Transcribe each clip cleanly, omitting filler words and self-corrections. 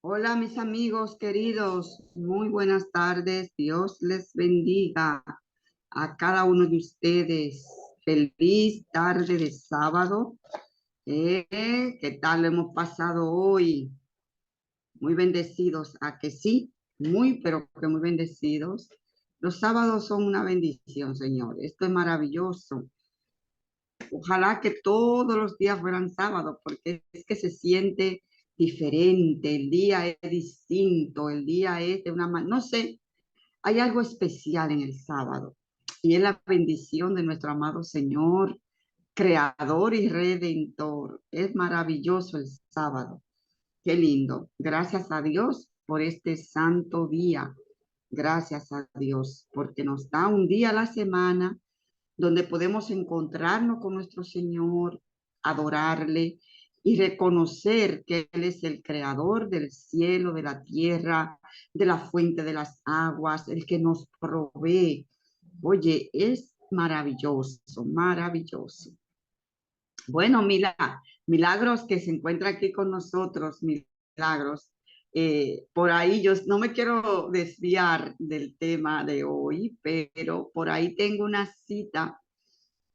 Hola mis amigos queridos, muy buenas tardes. Dios les bendiga a cada uno de ustedes. Feliz tarde de sábado. ¿Qué tal lo hemos pasado hoy? Muy bendecidos, ¿a que sí? Muy, pero que muy bendecidos. Los sábados son una bendición, Señor. Esto es maravilloso. Ojalá que todos los días fueran sábados, porque es que se siente diferente, el día es distinto, el día es de una manera, no sé, hay algo especial en el sábado y es la bendición de nuestro amado Señor, Creador y Redentor. Es maravilloso el sábado, qué lindo. Gracias a Dios por este santo día. Gracias a Dios porque nos da un día a la semana donde podemos encontrarnos con nuestro Señor, adorarle y reconocer que Él es el creador del cielo, de la tierra, de la fuente de las aguas, el que nos provee. Oye, es maravilloso, maravilloso. Bueno, Milagros que se encuentra aquí con nosotros, Milagros. Por ahí yo no me quiero desviar del tema de hoy, pero por ahí tengo una cita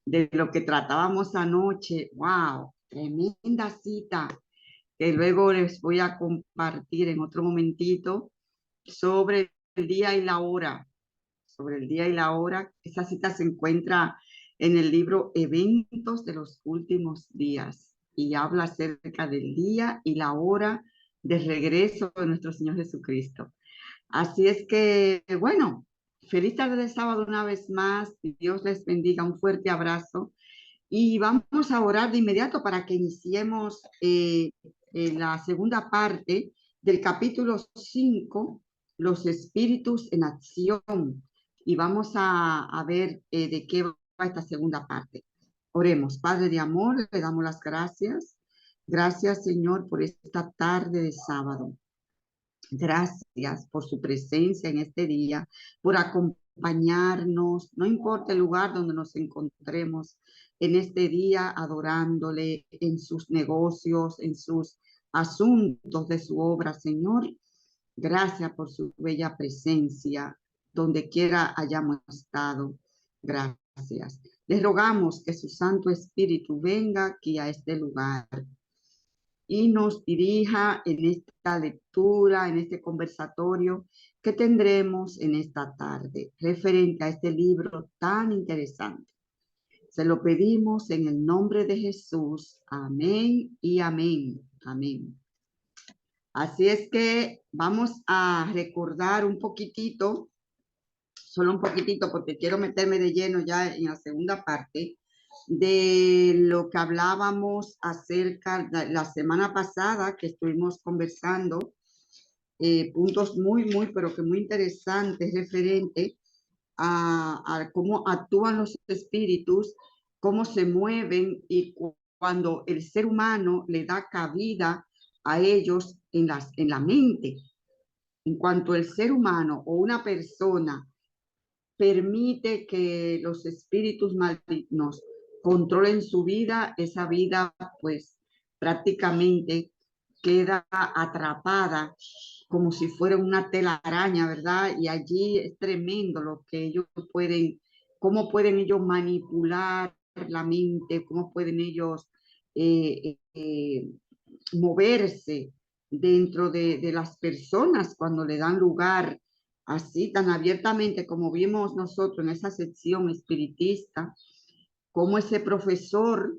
de lo que tratábamos anoche. ¡Wow! Tremenda cita que luego les voy a compartir en otro momentito sobre el día y la hora. Sobre el día y la hora. Esa cita se encuentra en el libro Eventos de los Últimos Días y habla acerca del día y la hora de regreso de nuestro Señor Jesucristo. Así es que, bueno, feliz tarde de sábado una vez más. Dios les bendiga. Un fuerte abrazo. Y vamos a orar de inmediato para que iniciemos la segunda parte del capítulo 5, los espíritus en acción. Y vamos a ver de qué va esta segunda parte. Oremos, Padre de amor, le damos las gracias. Gracias, Señor, por esta tarde de sábado. Gracias por su presencia en este día, por acompañarnos, no importa el lugar donde nos encontremos en este día, adorándole en sus negocios, en sus asuntos de su obra, Señor. Gracias por su bella presencia, donde quiera hayamos estado. Gracias. Les rogamos que su Santo Espíritu venga aquí a este lugar y nos dirija en esta lectura, en este conversatorio que tendremos en esta tarde, referente a este libro tan interesante. Se lo pedimos en el nombre de Jesús. Amén y amén. Amén. Así es que vamos a recordar un poquitito, solo un poquitito, porque quiero meterme de lleno ya en la segunda parte de lo que hablábamos acerca de la semana pasada que estuvimos conversando, puntos pero que muy interesantes referente a cómo actúan los espíritus, cómo se mueven y cuando el ser humano le da cabida a ellos en la mente. En cuanto el ser humano o una persona permite que los espíritus malignos controlen su vida, esa vida pues prácticamente queda atrapada como si fuera una telaraña, ¿verdad? Y allí es tremendo lo que ellos pueden, cómo pueden ellos manipular la mente, cómo pueden ellos moverse dentro de las personas cuando le dan lugar así tan abiertamente como vimos nosotros en esa sección espiritista, como ese profesor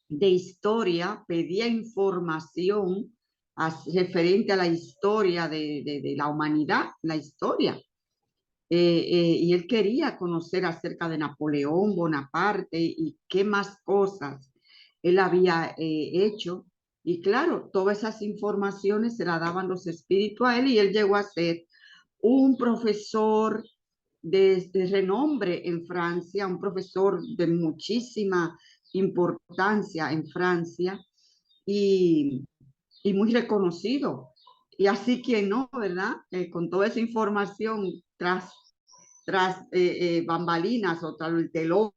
de historia pedía información referente a la historia de la humanidad, la historia. Y él quería conocer acerca de Napoleón Bonaparte y qué más cosas él había hecho. Y claro, todas esas informaciones se las daban los espíritus a él y él llegó a ser un profesor de renombre en Francia, un profesor de muchísima importancia en Francia y, y muy reconocido. Y así que no, ¿verdad? Con toda esa información tras bambalinas o tras el telón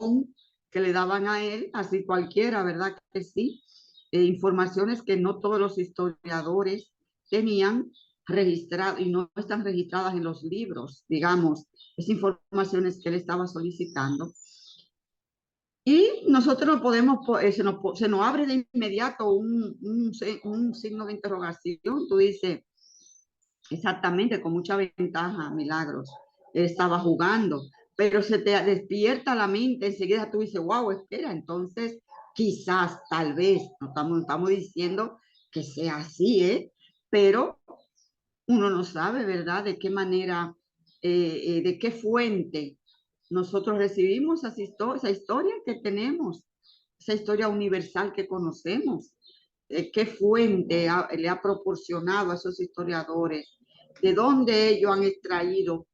que le daban a él, así cualquiera, ¿verdad que sí? Informaciones que no todos los historiadores tenían registrado y no están registradas en los libros, digamos, esas informaciones que él estaba solicitando. Y nosotros no podemos, se nos abre de inmediato un signo de interrogación. Tú dices, exactamente, con mucha ventaja, Milagros. Él estaba jugando, pero se te despierta la mente, enseguida tú dices, wow, espera, entonces quizás, tal vez, no estamos diciendo que sea así, ¿eh? Pero uno no sabe, ¿verdad? De qué manera, de qué fuente nosotros recibimos esa historia que tenemos, esa historia universal que conocemos. ¿Qué fuente le ha proporcionado a esos historiadores? ¿De dónde ellos han extraído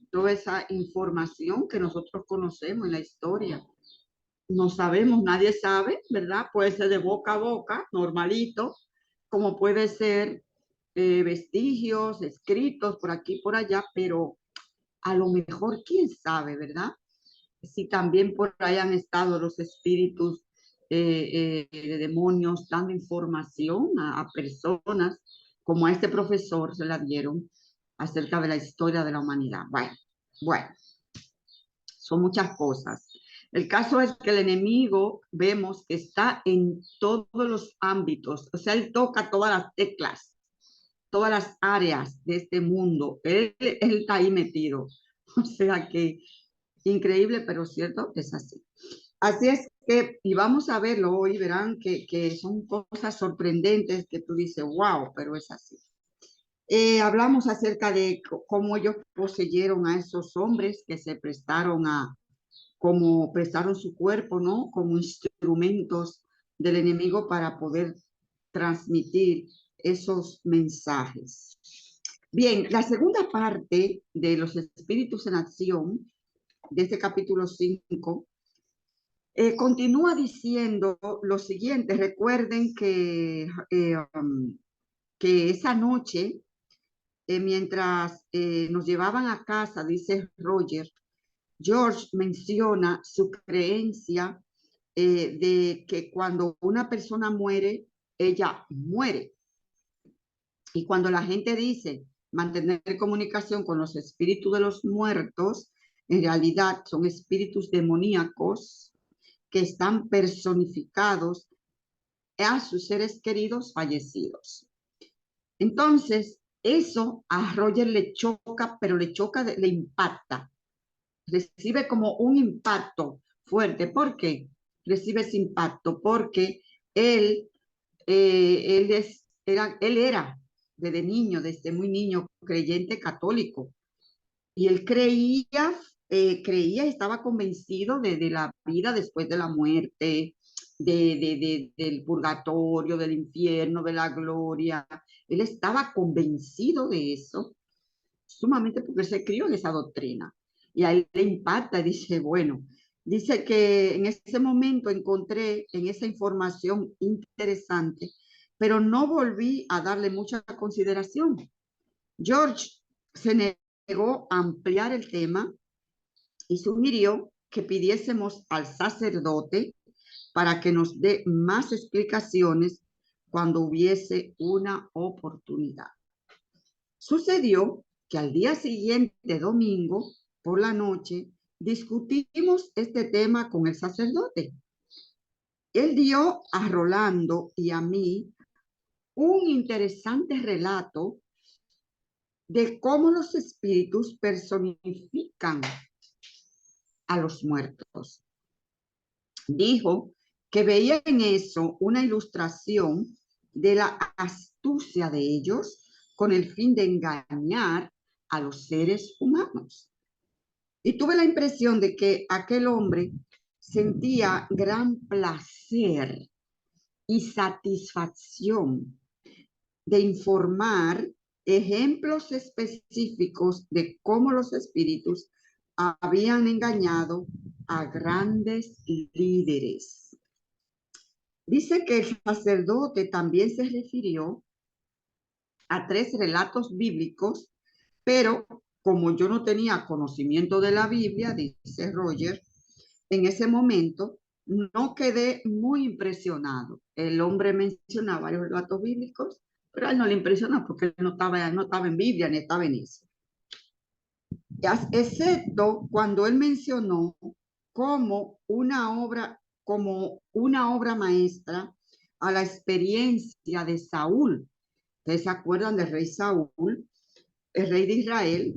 toda esa información que nosotros conocemos en la historia? No sabemos, nadie sabe, ¿verdad? Puede ser de boca a boca, normalito, como puede ser vestigios, escritos por aquí y por allá, pero a lo mejor, quién sabe, ¿verdad? Si también por ahí han estado los espíritus de demonios dando información a personas, como a este profesor se la dieron acerca de la historia de la humanidad. Bueno, son muchas cosas. El caso es que el enemigo vemos que está en todos los ámbitos, o sea, él toca todas las teclas, todas las áreas de este mundo. Él está ahí metido. O sea que increíble, pero cierto, es así. Así es que, y vamos a verlo hoy, verán que son cosas sorprendentes que tú dices, wow, pero es así. Hablamos acerca de cómo ellos poseyeron a esos hombres que se prestaron como prestaron su cuerpo, ¿no? Como instrumentos del enemigo para poder transmitir esos mensajes. Bien, la segunda parte de los espíritus en acción, de este capítulo 5, continúa diciendo lo siguiente. Recuerden que esa noche, mientras nos llevaban a casa, dice Roger, George menciona su creencia de que cuando una persona muere, ella muere. Y cuando la gente dice mantener comunicación con los espíritus de los muertos, en realidad son espíritus demoníacos que están personificados a sus seres queridos fallecidos. Entonces, eso a Roger le choca, pero le choca, le impacta. Recibe como un impacto fuerte. ¿Por qué recibe ese impacto? Porque él, él era desde niño, desde muy niño, creyente católico. Y él creía, estaba convencido de la vida después de la muerte, del purgatorio, del infierno, de la gloria. Él estaba convencido de eso, sumamente porque se crió en esa doctrina. Y a él le impacta y dice, bueno, dice que en ese momento encontré en esa información interesante, pero no volví a darle mucha consideración. George se negó a ampliar el tema y sugirió que pidiésemos al sacerdote para que nos dé más explicaciones cuando hubiese una oportunidad. Sucedió que al día siguiente, domingo, por la noche, discutimos este tema con el sacerdote. Él dio a Rolando y a mí un interesante relato de cómo los espíritus personifican a los muertos. Dijo que veía en eso una ilustración de la astucia de ellos con el fin de engañar a los seres humanos. Y tuve la impresión de que aquel hombre sentía gran placer y satisfacción de informar ejemplos específicos de cómo los espíritus habían engañado a grandes líderes. Dice que el sacerdote también se refirió a 3 relatos bíblicos, pero como yo no tenía conocimiento de la Biblia, dice Roger, en ese momento no quedé muy impresionado. El hombre menciona varios relatos bíblicos, Pero a él no le impresionó porque él no estaba en Biblia ni estaba en eso. Excepto cuando él mencionó como una obra maestra a la experiencia de Saúl. ¿Ustedes se acuerdan del rey Saúl, el rey de Israel,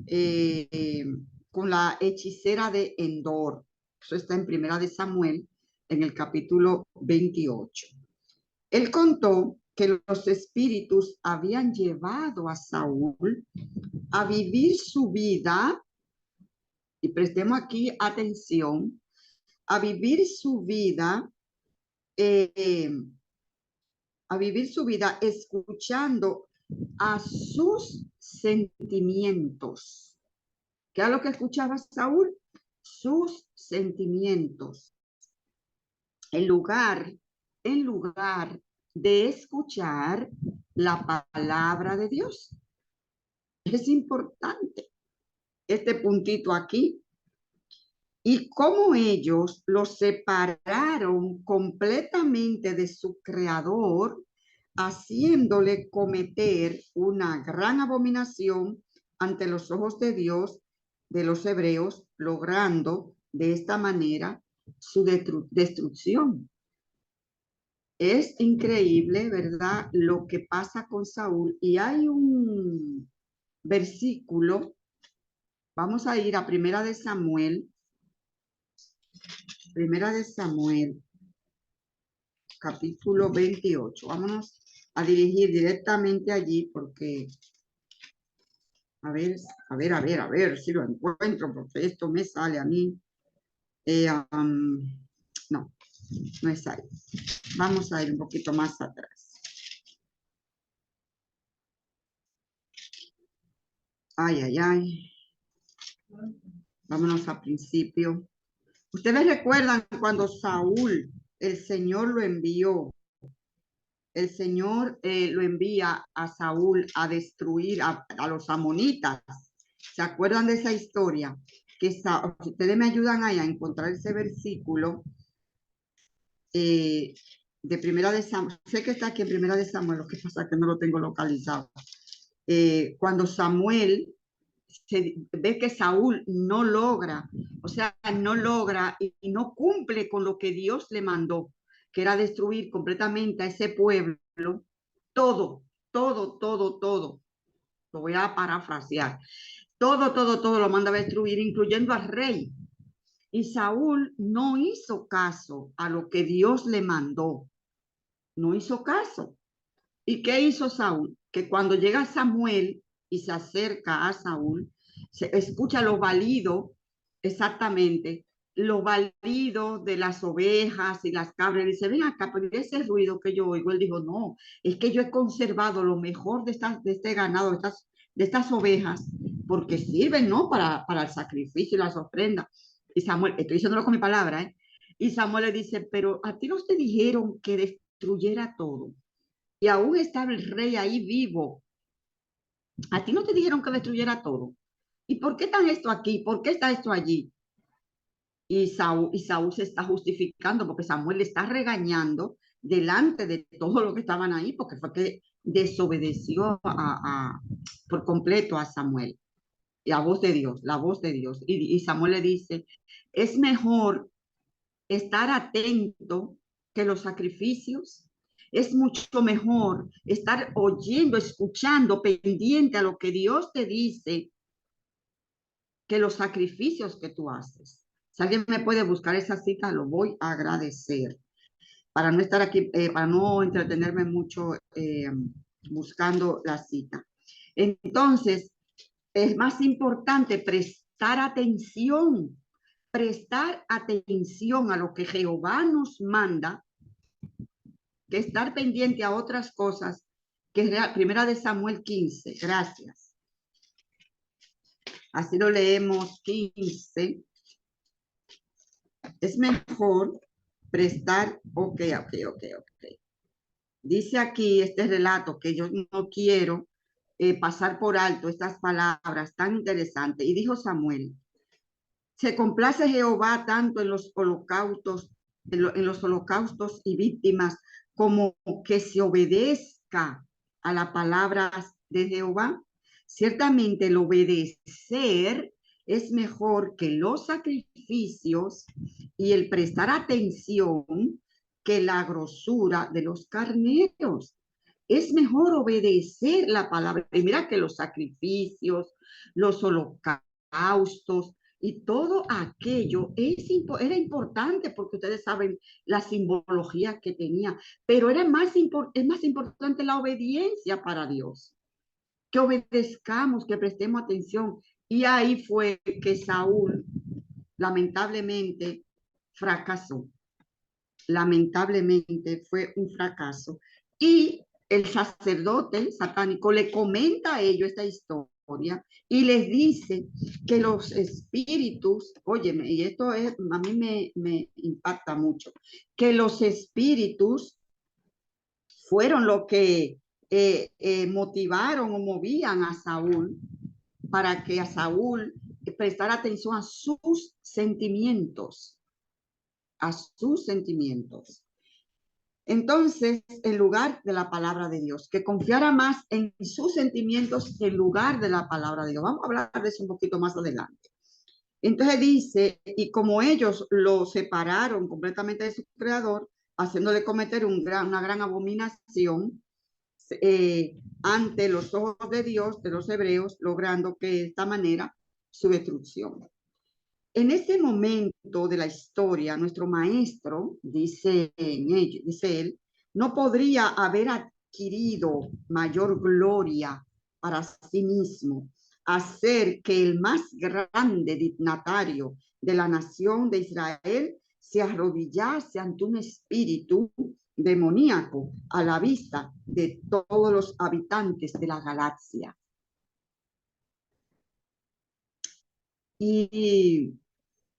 eh, con la hechicera de Endor? Eso está en Primera de Samuel, en el capítulo 28. Él contó que los espíritus habían llevado a Saúl a vivir su vida, y prestemos aquí atención, a vivir su vida, eh, a vivir su vida escuchando a sus sentimientos. ¿Qué es lo que escuchaba Saúl? Sus sentimientos. En lugar de escuchar la palabra de Dios. Es importante este puntito aquí. Y cómo ellos los separaron completamente de su creador, haciéndole cometer una gran abominación ante los ojos de Dios, de los hebreos, logrando de esta manera su destrucción. Es increíble, ¿verdad?, lo que pasa con Saúl. Y hay un versículo, vamos a ir a Primera de Samuel, capítulo 28. Vámonos a dirigir directamente allí porque, a ver si lo encuentro, porque esto me sale a mí. No, no es ahí. Vamos a ir un poquito más atrás. Ay, ay, ay. Vámonos al principio. Ustedes recuerdan cuando Saúl, el Señor lo envió. El Señor lo envía a Saúl a destruir a los amonitas. ¿Se acuerdan de esa historia? Que ustedes me ayudan ahí a encontrar ese versículo de Primera de Samuel. Sé que está aquí en Primera de Samuel, lo que pasa es que no lo tengo localizado. Cuando Samuel se ve que Saúl no logra, o sea, no logra y no cumple con lo que Dios le mandó, que era destruir completamente a ese pueblo, todo, todo, lo voy a parafrasear, todo lo manda a destruir, incluyendo al rey. Y Saúl no hizo caso a lo que Dios le mandó, no hizo caso. ¿Y qué hizo Saúl? Que cuando llega Samuel y se acerca a Saúl, se escucha lo balido, exactamente, lo balido de las ovejas y las cabras. Y dice, ven acá, pero ese ruido que yo oigo. Él dijo, no, es que yo he conservado lo mejor de este ganado, de estas ovejas, porque sirven, ¿no? Para el sacrificio y las ofrendas. Y Samuel, estoy diciéndolo con mi palabra, ¿eh? Y Samuel le dice, pero a ti no te dijeron que destruyera todo. Y aún estaba el rey ahí vivo. A ti no te dijeron que destruyera todo. ¿Y por qué está esto aquí? ¿Por qué está esto allí? Y Saúl se está justificando porque Samuel le está regañando delante de todos los que estaban ahí porque fue que desobedeció por completo a Samuel. Y la voz de Dios, la voz de Dios. Y Samuel le dice, es mejor estar atento que los sacrificios. Es mucho mejor estar oyendo, escuchando, pendiente a lo que Dios te dice que los sacrificios que tú haces. Si alguien me puede buscar esa cita, lo voy a agradecer. Para no estar aquí, para no entretenerme mucho buscando la cita. Entonces, es más importante prestar atención a lo que Jehová nos manda, que estar pendiente a otras cosas, que es Primera de Samuel 15. Gracias. Así lo leemos 15. Es mejor prestar, ok. Dice aquí este relato que yo no quiero pasar por alto estas palabras tan interesantes. Y dijo Samuel, se complace Jehová tanto en los holocaustos, en los holocaustos y víctimas, como que se obedezca a la palabra de Jehová? Ciertamente el obedecer es mejor que los sacrificios y el prestar atención que la grosura de los carneros. Es mejor obedecer la palabra. Y mira que los sacrificios, los holocaustos y todo aquello era importante porque ustedes saben la simbología que tenía, pero es más importante la obediencia para Dios, que obedezcamos, que prestemos atención. Y ahí fue que Saúl lamentablemente fracasó. Lamentablemente fue un fracaso. Y el sacerdote satánico le comenta a ellos esta historia y les dice que los espíritus, óyeme, y esto es, a mí me impacta mucho, que los espíritus fueron lo que motivaron o movían a Saúl para que a Saúl prestara atención a sus sentimientos, a sus sentimientos. Entonces, en lugar de la palabra de Dios, que confiara más en sus sentimientos en lugar de la palabra de Dios. Vamos a hablar de eso un poquito más adelante. Entonces dice, y como ellos lo separaron completamente de su creador, haciéndole cometer una gran abominación ante los ojos de Dios, de los hebreos, logrando que de esta manera su destrucción. En ese momento de la historia, nuestro maestro, dice él, no podría haber adquirido mayor gloria para sí mismo, hacer que el más grande dignatario de la nación de Israel se arrodillase ante un espíritu demoníaco a la vista de todos los habitantes de la galaxia. Y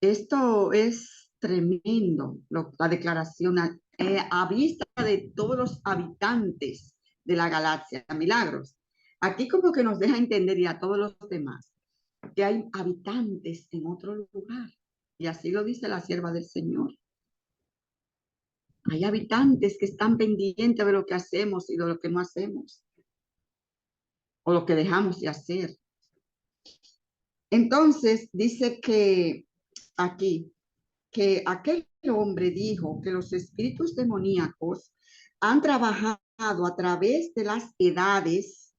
esto es tremendo, la declaración a vista de todos los habitantes de la galaxia, milagros. Aquí como que nos deja entender y a todos los demás que hay habitantes en otro lugar. Y así lo dice la sierva del Señor. Hay habitantes que están pendientes de lo que hacemos y de lo que no hacemos. O lo que dejamos de hacer. Entonces dice que aquí, que aquel hombre dijo que los espíritus demoníacos han trabajado a través de las edades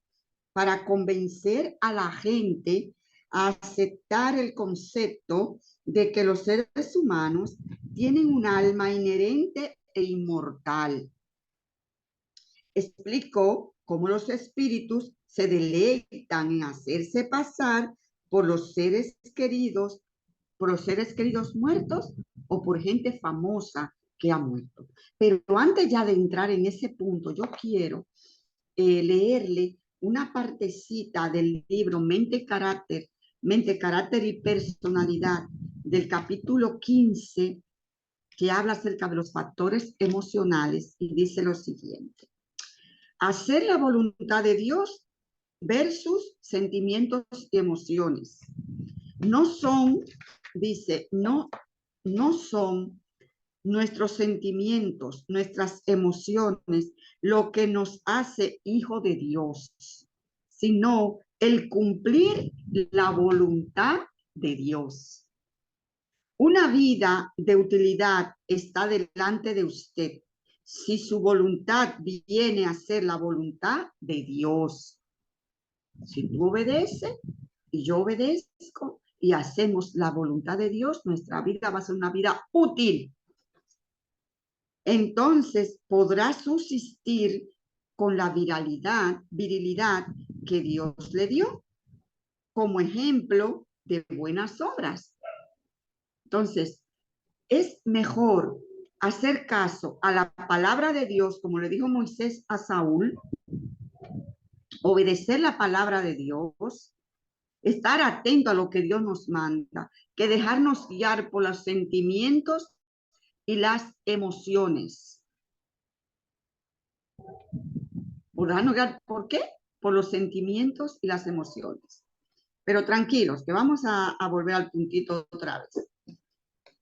para convencer a la gente a aceptar el concepto de que los seres humanos tienen un alma inherente e inmortal. Explicó cómo los espíritus se deleitan en hacerse pasar por los seres queridos muertos o por gente famosa que ha muerto. Pero antes ya de entrar en ese punto, yo quiero leerle una partecita del libro Mente, Carácter y Personalidad, del capítulo 15, que habla acerca de los factores emocionales y dice lo siguiente. Hacer la voluntad de Dios versus sentimientos y emociones. No son, dice, no son nuestros sentimientos, nuestras emociones, lo que nos hace hijo de Dios, sino el cumplir la voluntad de Dios. Una vida de utilidad está delante de usted si su voluntad viene a ser la voluntad de Dios. Si tú obedeces y yo obedezco y hacemos la voluntad de Dios, nuestra vida va a ser una vida útil. Entonces podrá subsistir con la virilidad que Dios le dio como ejemplo de buenas obras. Entonces, es mejor hacer caso a la palabra de Dios, como le dijo Moisés a Saúl, obedecer la palabra de Dios, estar atento a lo que Dios nos manda, que dejarnos guiar por los sentimientos y las emociones. ¿Por qué? Por los sentimientos y las emociones. Pero tranquilos, que vamos a volver al puntito otra vez.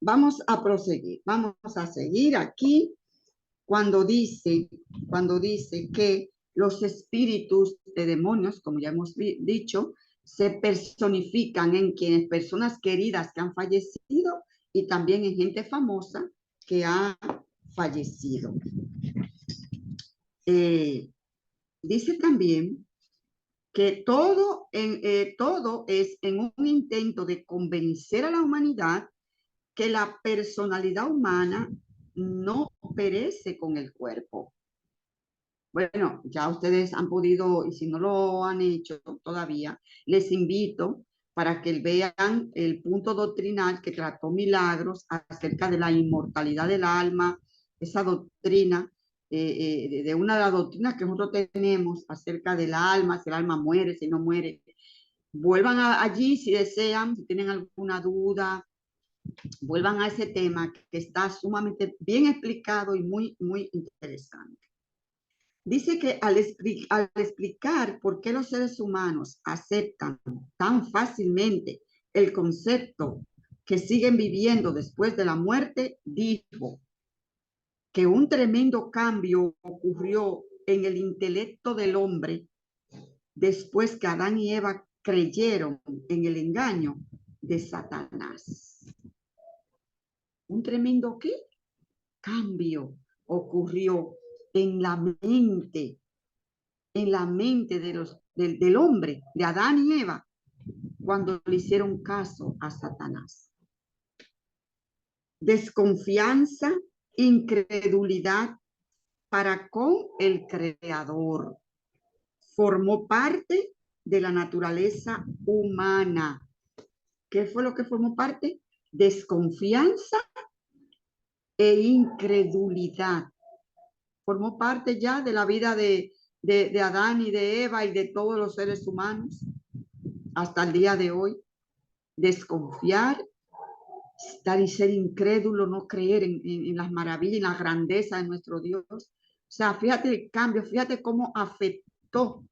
Vamos a proseguir, vamos a seguir aquí cuando dice que los espíritus de demonios, como ya hemos dicho, se personifican en quienes personas queridas que han fallecido y también en gente famosa que ha fallecido. Dice también que todo es en un intento de convencer a la humanidad que la personalidad humana no perece con el cuerpo. Bueno, ya ustedes han podido, y si no lo han hecho todavía, les invito para que vean el punto doctrinal que trató Milagros acerca de la inmortalidad del alma, esa doctrina, de una de las doctrinas que nosotros tenemos acerca del alma, si el alma muere, si no muere. Vuelvan allí si desean, si tienen alguna duda, vuelvan a ese tema que está sumamente bien explicado y muy, muy interesante. Dice que al explicar por qué los seres humanos aceptan tan fácilmente el concepto que siguen viviendo después de la muerte, dijo que un tremendo cambio ocurrió en el intelecto del hombre después que Adán y Eva creyeron en el engaño de Satanás. Un tremendo ¿qué? Cambio ocurrió en la mente del hombre, de Adán y Eva, cuando le hicieron caso a Satanás. Desconfianza, incredulidad para con el Creador. Formó parte de la naturaleza humana. ¿Qué fue lo que formó parte? Desconfianza e incredulidad. Formó parte ya de la vida de Adán y de Eva y de todos los seres humanos hasta el día de hoy. Desconfiar, estar y ser incrédulo, no creer en las maravillas y la grandeza de nuestro Dios. O sea, fíjate el cambio, fíjate cómo afectó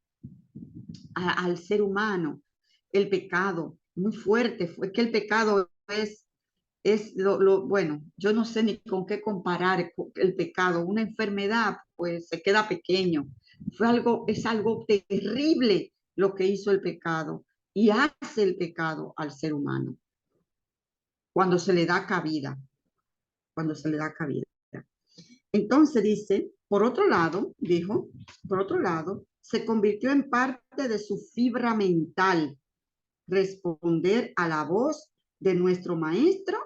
al ser humano el pecado, muy fuerte. Fue que el pecado es bueno, yo no sé ni con qué comparar el pecado. Una enfermedad, pues se queda pequeño. Es algo terrible lo que hizo el pecado y hace el pecado al ser humano cuando se le da cabida, cuando se le da cabida. Entonces dice, por otro lado, dijo, por otro lado, se convirtió en parte de su fibra mental responder a la voz de nuestro maestro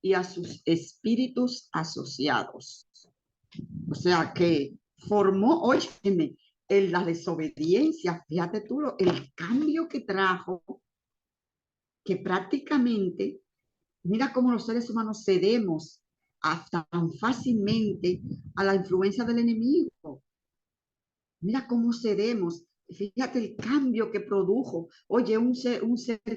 y a sus espíritus asociados. O sea que formó, óyeme, en la desobediencia, fíjate tú, el cambio que trajo, que prácticamente, mira cómo los seres humanos cedemos tan fácilmente a la influencia del enemigo. Mira cómo cedemos. Fíjate el cambio que produjo. Oye, un ser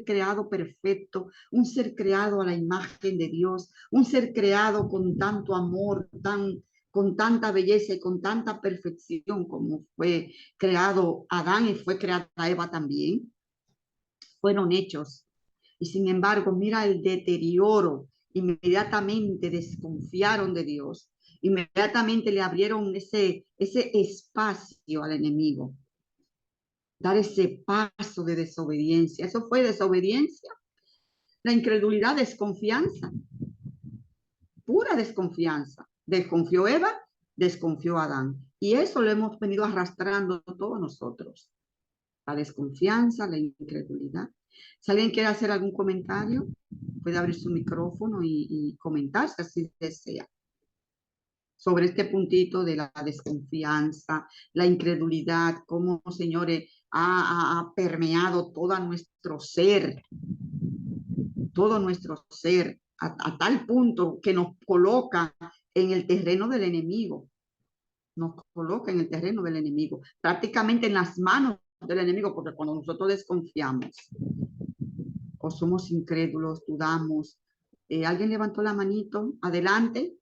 creado perfecto, un ser creado a la imagen de Dios, un ser creado con tanto amor, con tanta belleza y con tanta perfección como fue creado Adán y fue creada Eva también. Fueron hechos. Y sin embargo, mira el deterioro. Inmediatamente desconfiaron de Dios. Inmediatamente le abrieron ese espacio al enemigo. Dar ese paso de desobediencia. Eso fue desobediencia. La incredulidad, desconfianza. Pura desconfianza. Desconfió Eva, desconfió Adán. Y eso lo hemos venido arrastrando todos nosotros. La desconfianza, la incredulidad. Si alguien quiere hacer algún comentario, puede abrir su micrófono y comentar si así desea. Sobre este puntito de la desconfianza, la incredulidad, cómo, señores, ha permeado todo nuestro ser, a tal punto que nos coloca en el terreno del enemigo. Nos coloca en el terreno del enemigo, prácticamente en las manos del enemigo, porque cuando nosotros desconfiamos o somos incrédulos, dudamos. ¿Alguien levantó la manito? Adelante.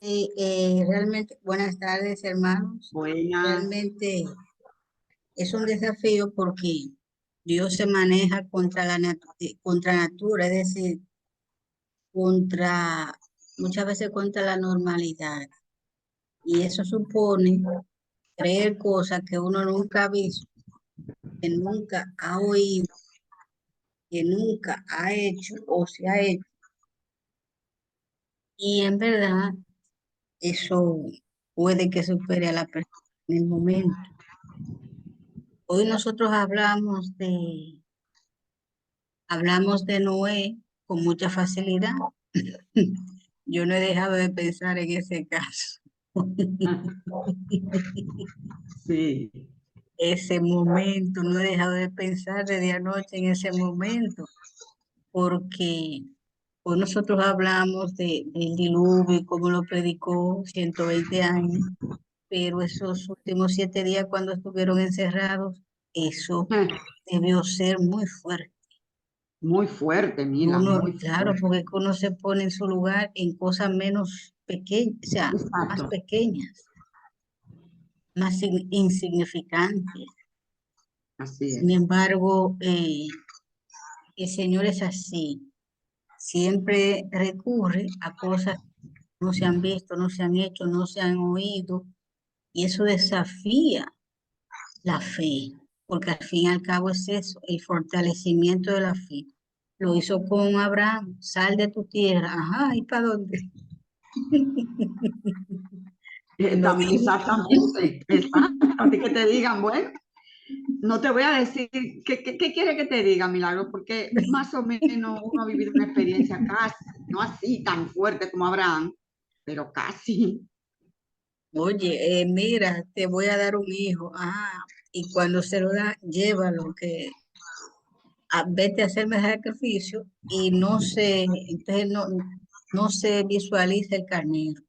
Realmente, buenas tardes, hermanos. Buenas. Realmente es un desafío porque Dios se maneja contra natura, es decir, muchas veces contra la normalidad. Y eso supone creer cosas que uno nunca ha visto, que nunca ha oído, que nunca ha hecho o se ha hecho. Y en verdad, eso puede que supere a la persona en el momento. Hoy nosotros hablamos de Noé con mucha facilidad. Yo no he dejado de pensar en ese caso. Sí. Ese momento, no he dejado de pensar desde anoche en ese momento, porque hoy nosotros hablamos del diluvio y cómo lo predicó 120 años, pero esos últimos 7 días cuando estuvieron encerrados, eso debió ser muy fuerte. Muy fuerte, Mila, Uno, muy claro, fuerte. porque uno se pone en su lugar en cosas menos pequeñas, o sea, más Exacto. pequeñas, más insignificantes. Así Sin es. embargo, el Señor es así. Siempre recurre a cosas que no se han visto, no se han hecho, no se han oído, y eso desafía la fe, porque al fin y al cabo es eso, el fortalecimiento de la fe. Lo hizo con Abraham, sal de tu tierra, ajá, ¿y para dónde? Lo mismo. Exactamente, exacto. Así que te digan, bueno, no te voy a decir, ¿qué quiere que te diga, Milagro? Porque más o menos uno ha vivido una experiencia casi, no así tan fuerte como Abraham, pero casi. Oye, mira, te voy a dar un hijo, ah, y cuando se lo da, llévalo, que vete a hacerme sacrificio y entonces no se visualiza el carnero.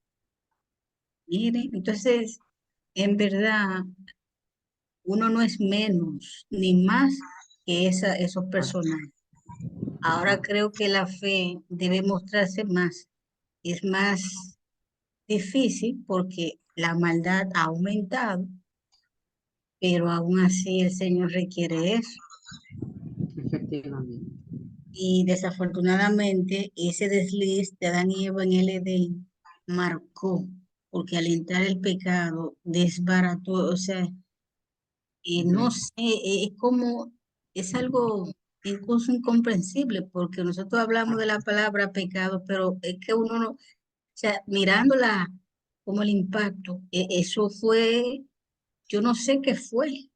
Miren, entonces, en verdad, uno no es menos ni más que esos personajes. Ahora Exacto. creo que la fe debe mostrarse más. Es más difícil porque la maldad ha aumentado, pero aún así el Señor requiere eso. Efectivamente. Y desafortunadamente ese desliz de Adán y Eva en el Edén marcó, porque al entrar el pecado desbarató, o sea, no sé, es algo incluso incomprensible, porque nosotros hablamos de la palabra pecado, pero es que uno no, o sea, mirándola como el impacto, eso fue, yo no sé qué fue,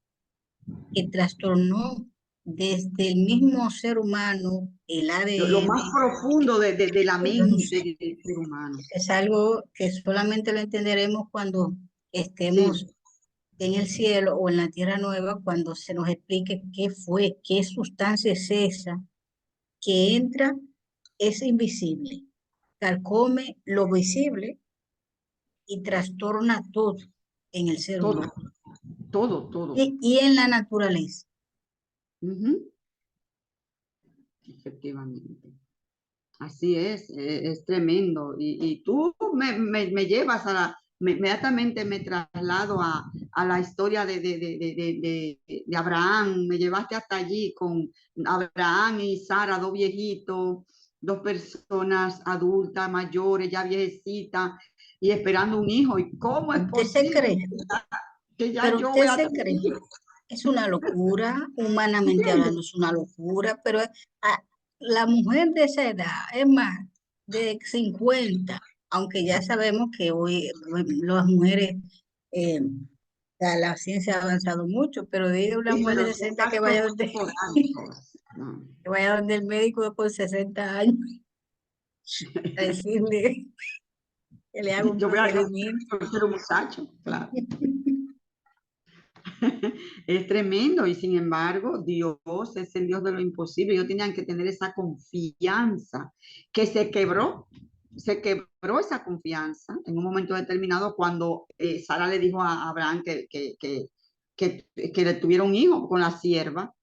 que trastornó desde el mismo ser humano, el Lo más ADN. profundo de la Yo no mente sé, del ser humano. es algo que solamente lo entenderemos cuando estemos Sí, en el cielo o en la tierra nueva, cuando se nos explique qué fue, qué sustancia es esa que entra, es invisible, carcome lo visible y trastorna todo en el ser todo, humano todo. y en la naturaleza. Ujú. Efectivamente. Así es tremendo. Y tú me llevas inmediatamente me traslado a la historia de Abraham. Me llevaste hasta allí con Abraham y Sara, dos viejitos, dos personas adultas, mayores, ya viejecitas, y esperando un hijo. ¿Y cómo es Usted se posible cree, que ya pero yo usted voy a se tener cree. un hijo? Es una locura, humanamente ¿Entiendes? hablando, es una locura, pero la mujer de esa edad, es más, de 50, aunque ya sabemos que hoy bueno, las mujeres, eh, la ciencia ha avanzado mucho, pero diga una Sí, mujer de pero son 60 que actos vaya contemporáneos todas. No. que vaya donde el médico con 60 años a decirle que le haga un Yo voy a procedimiento. ser un muchacho, claro. Es tremendo y sin embargo Dios es el Dios de lo imposible. Ellos tenían que tener esa confianza que se quebró esa confianza en un momento determinado cuando Sara le dijo a Abraham que le tuviera un hijo con la sierva.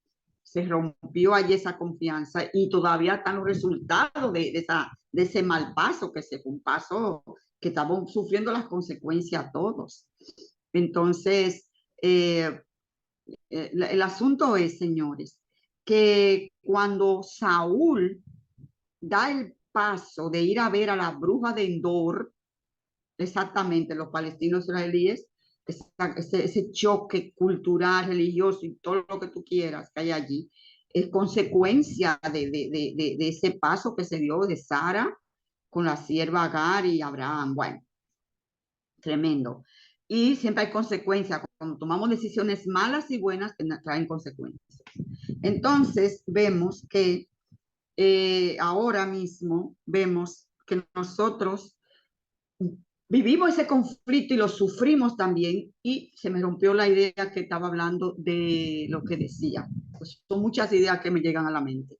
Se rompió allí esa confianza y todavía están los resultados de ese mal paso, que se fue un paso que estaban sufriendo las consecuencias todos. Entonces, eh, el asunto es, señores, que cuando Saúl da el paso de ir a ver a la bruja de Endor, exactamente los palestinos israelíes, ese choque cultural, religioso y todo lo que tú quieras que hay allí, es consecuencia de ese paso que se dio de Sara con la sierva Agar y Abraham. Bueno, tremendo. Y siempre hay consecuencias. Cuando tomamos decisiones malas y buenas, traen consecuencias. Entonces, vemos que ahora mismo, vemos que nosotros vivimos ese conflicto y lo sufrimos también, y se me rompió la idea que estaba hablando de lo que decía. Pues son muchas ideas que me llegan a la mente.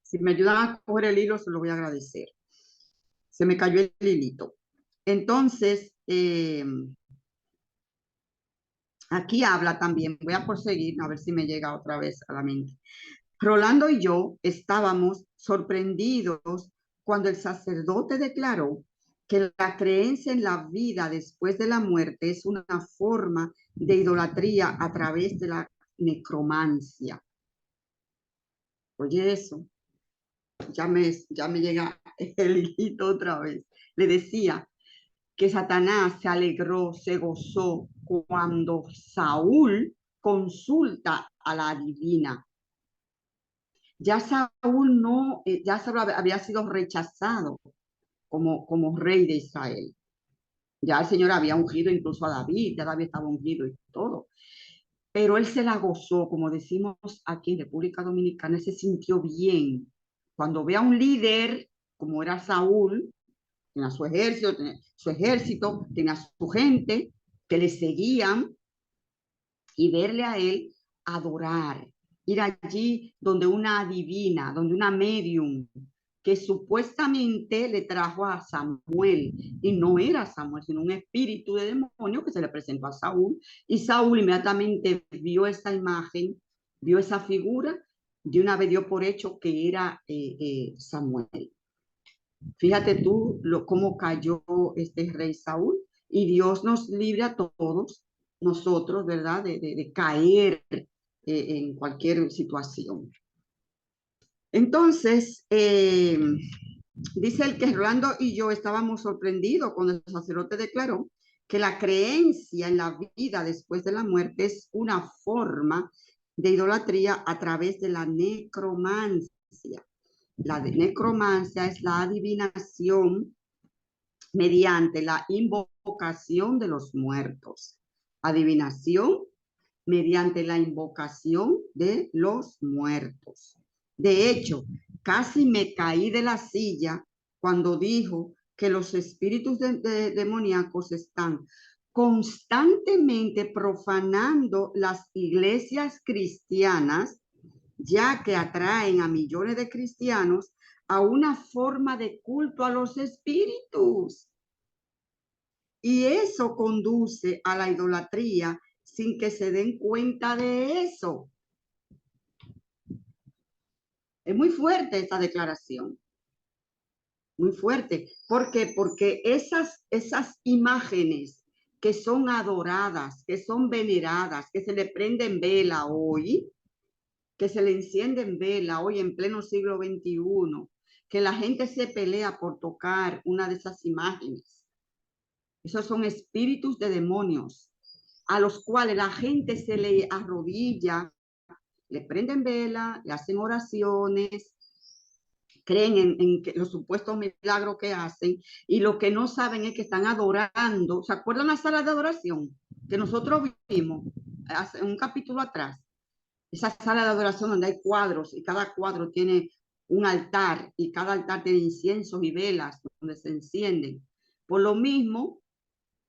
Si me ayudan a coger el hilo, se lo voy a agradecer. Se me cayó el hilito. Entonces, aquí habla también, voy a proseguir a ver si me llega otra vez a la mente. Rolando y yo estábamos sorprendidos cuando el sacerdote declaró que la creencia en la vida después de la muerte es una forma de idolatría a través de la necromancia. Oye, eso, ya me llega el hijito otra vez. Le decía que Satanás se alegró, se gozó cuando Saúl consulta a la divina. Ya Saúl no, ya Saúl había sido rechazado como rey de Israel. Ya el Señor había ungido incluso a David, ya David estaba ungido y todo. Pero él se la gozó, como decimos aquí en República Dominicana, se sintió bien. Cuando ve a un líder, como era Saúl, tenía su ejército, tenía su gente que le seguían, y verle a él adorar, ir allí donde una divina, donde una medium, que supuestamente le trajo a Samuel, y no era Samuel, sino un espíritu de demonio que se le presentó a Saúl, y Saúl inmediatamente vio esa imagen, vio esa figura, de una vez dio por hecho que era Samuel. Fíjate tú cómo cayó este rey Saúl, y Dios nos libre a todos nosotros, ¿verdad? De caer en cualquier situación. Entonces, dice el que Rolando y yo estábamos sorprendidos cuando el sacerdote declaró que la creencia en la vida después de la muerte es una forma de idolatría a través de la necromancia. La necromancia es la adivinación mediante la invocación de los muertos. Adivinación mediante la invocación de los muertos. De hecho, casi me caí de la silla cuando dijo que los espíritus demoníacos están constantemente profanando las iglesias cristianas, ya que atraen a millones de cristianos a una forma de culto a los espíritus. Y eso conduce a la idolatría sin que se den cuenta de eso. Es muy fuerte esta declaración. Muy fuerte. ¿Por qué? Porque esas imágenes que son adoradas, que son veneradas, que se le prenden vela hoy, que se le encienden vela hoy en pleno siglo XXI, que la gente se pelea por tocar una de esas imágenes. Esos son espíritus de demonios a los cuales la gente se le arrodilla, le prenden vela, le hacen oraciones, creen en los supuestos milagros que hacen, y lo que no saben es que están adorando. ¿Se acuerdan la sala de adoración que nosotros vimos hace un capítulo atrás? Esa sala de adoración donde hay cuadros y cada cuadro tiene un altar y cada altar tiene inciensos y velas donde se encienden. Por lo mismo,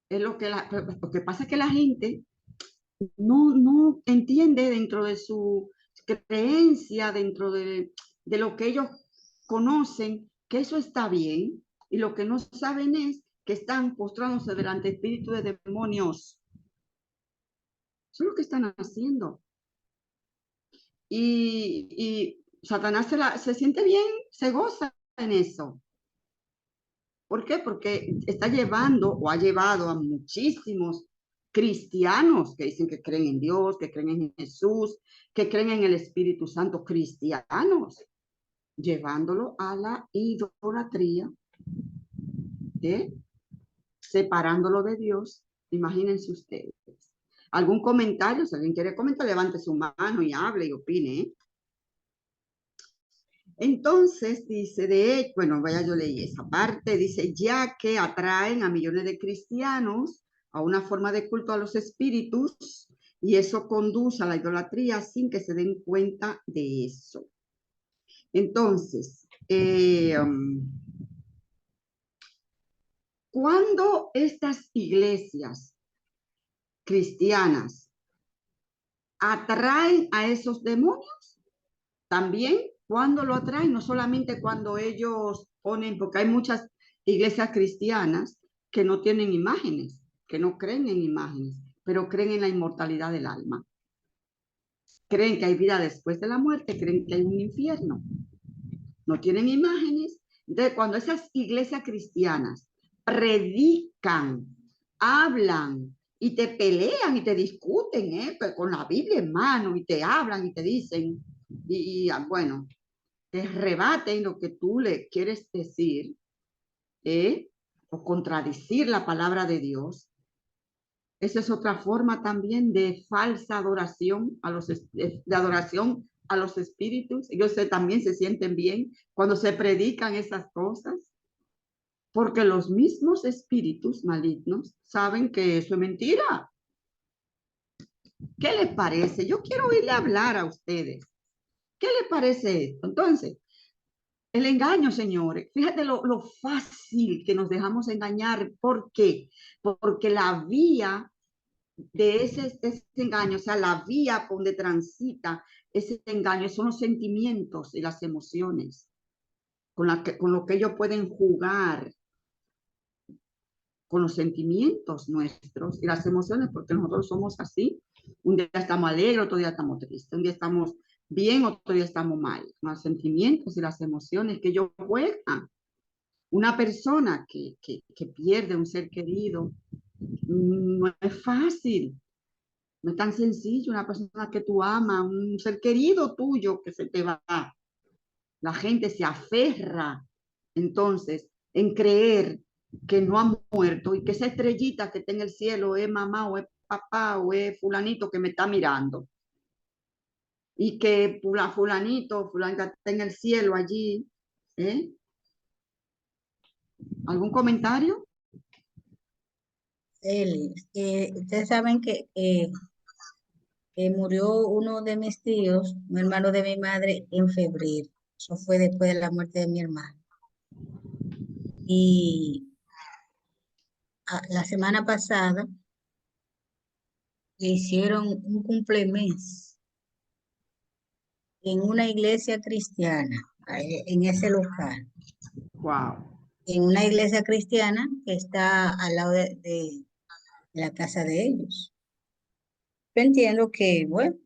es lo que pasa es que la gente no entiende dentro de su creencia, dentro de lo que ellos conocen, que eso está bien, y lo que no saben es que están postrándose delante de espíritus de demonios. Eso es lo que están haciendo. Y Satanás se siente bien, se goza en eso. ¿Por qué? Porque está llevando o ha llevado a muchísimos cristianos que dicen que creen en Dios, que creen en Jesús, que creen en el Espíritu Santo, cristianos, llevándolo a la idolatría, separándolo de Dios. Imagínense ustedes. ¿Algún comentario? Si alguien quiere comentar, levante su mano y hable y opine, ¿eh? Entonces dice, bueno, vaya, yo leí esa parte, dice, ya que atraen a millones de cristianos a una forma de culto a los espíritus y eso conduce a la idolatría sin que se den cuenta de eso. Entonces, cuando estas iglesias cristianas atraen a esos demonios, también cuando lo atraen, no solamente cuando ellos ponen, porque hay muchas iglesias cristianas que no tienen imágenes, que no creen en imágenes, pero creen en la inmortalidad del alma. Creen que hay vida después de la muerte, creen que hay un infierno. No tienen imágenes. Entonces, cuando esas iglesias cristianas predican, hablan y te pelean y te discuten, pues con la Biblia en mano y te hablan y te dicen, bueno, te rebaten lo que tú le quieres decir, o contradecir la palabra de Dios. Esa es otra forma también de falsa adoración de adoración a los espíritus. Ellos también se sienten bien cuando se predican esas cosas, porque los mismos espíritus malignos saben que eso es mentira. ¿Qué les parece? Yo quiero oírle hablar a ustedes. ¿Qué les parece esto? Entonces, el engaño, señores, fíjate lo fácil que nos dejamos engañar. ¿Por qué? Porque la vía de ese engaño, o sea, la vía por donde transita ese engaño son los sentimientos y las emociones con lo que ellos pueden jugar con los sentimientos nuestros y las emociones, porque nosotros somos así. Un día estamos alegres, otro día estamos tristes, un día estamos bien, otro día estamos mal. Los sentimientos y las emociones que ellos juegan. Una persona que pierde un ser querido no es fácil, no es tan sencillo. Una persona que tú amas, un ser querido tuyo que se te va. La gente se aferra entonces en creer que no ha muerto y que esa estrellita que está en el cielo es mamá o es papá o es fulanito que me está mirando. Y que fulanita está en el cielo allí. ¿Eh? ¿Algún comentario? Ustedes saben que murió uno de mis tíos, un hermano de mi madre, en febrero. Eso fue después de la muerte de mi hermano. Y la semana pasada le hicieron un cumplemes en una iglesia cristiana, en ese local. Wow. En una iglesia cristiana que está al lado de la casa de ellos. Yo entiendo que, bueno,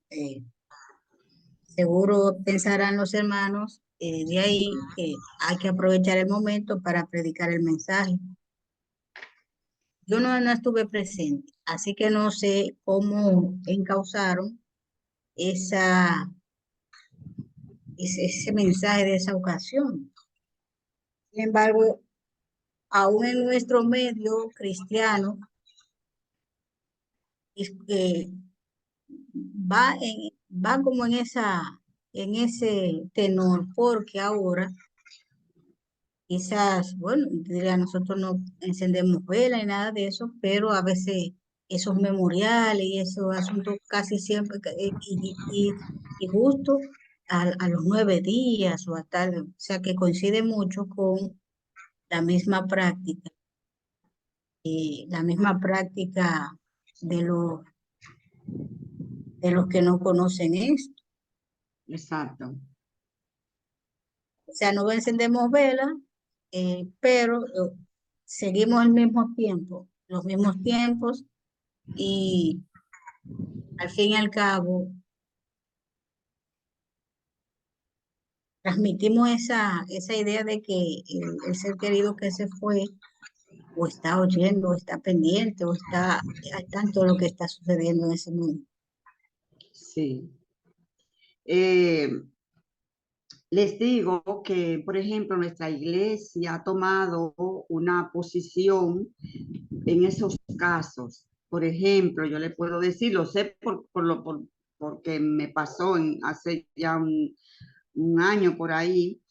seguro pensarán los hermanos de ahí que hay que aprovechar el momento para predicar el mensaje. Yo no estuve presente, así que no sé cómo encauzaron ese mensaje de esa ocasión. Sin embargo, aún en nuestro medio cristiano, eh, va como en ese tenor, porque ahora quizás, bueno, diría, nosotros no encendemos vela ni nada de eso, pero a veces esos memoriales y esos asuntos casi siempre, y justo a los 9 días o a tal, o sea que coincide mucho con la misma práctica, la misma práctica de los que no conocen esto. Exacto. O sea, no encendemos velas, pero seguimos el mismo tiempo, los mismos tiempos, y al fin y al cabo transmitimos esa idea de que el ser querido que se fue o está oyendo, o está pendiente, o está al tanto de lo que está sucediendo en ese mundo. Sí. Les digo que, por ejemplo, nuestra iglesia ha tomado una posición en esos casos Por ejemplo, yo le puedo decir, lo sé porque me pasó hace ya un año por ahí,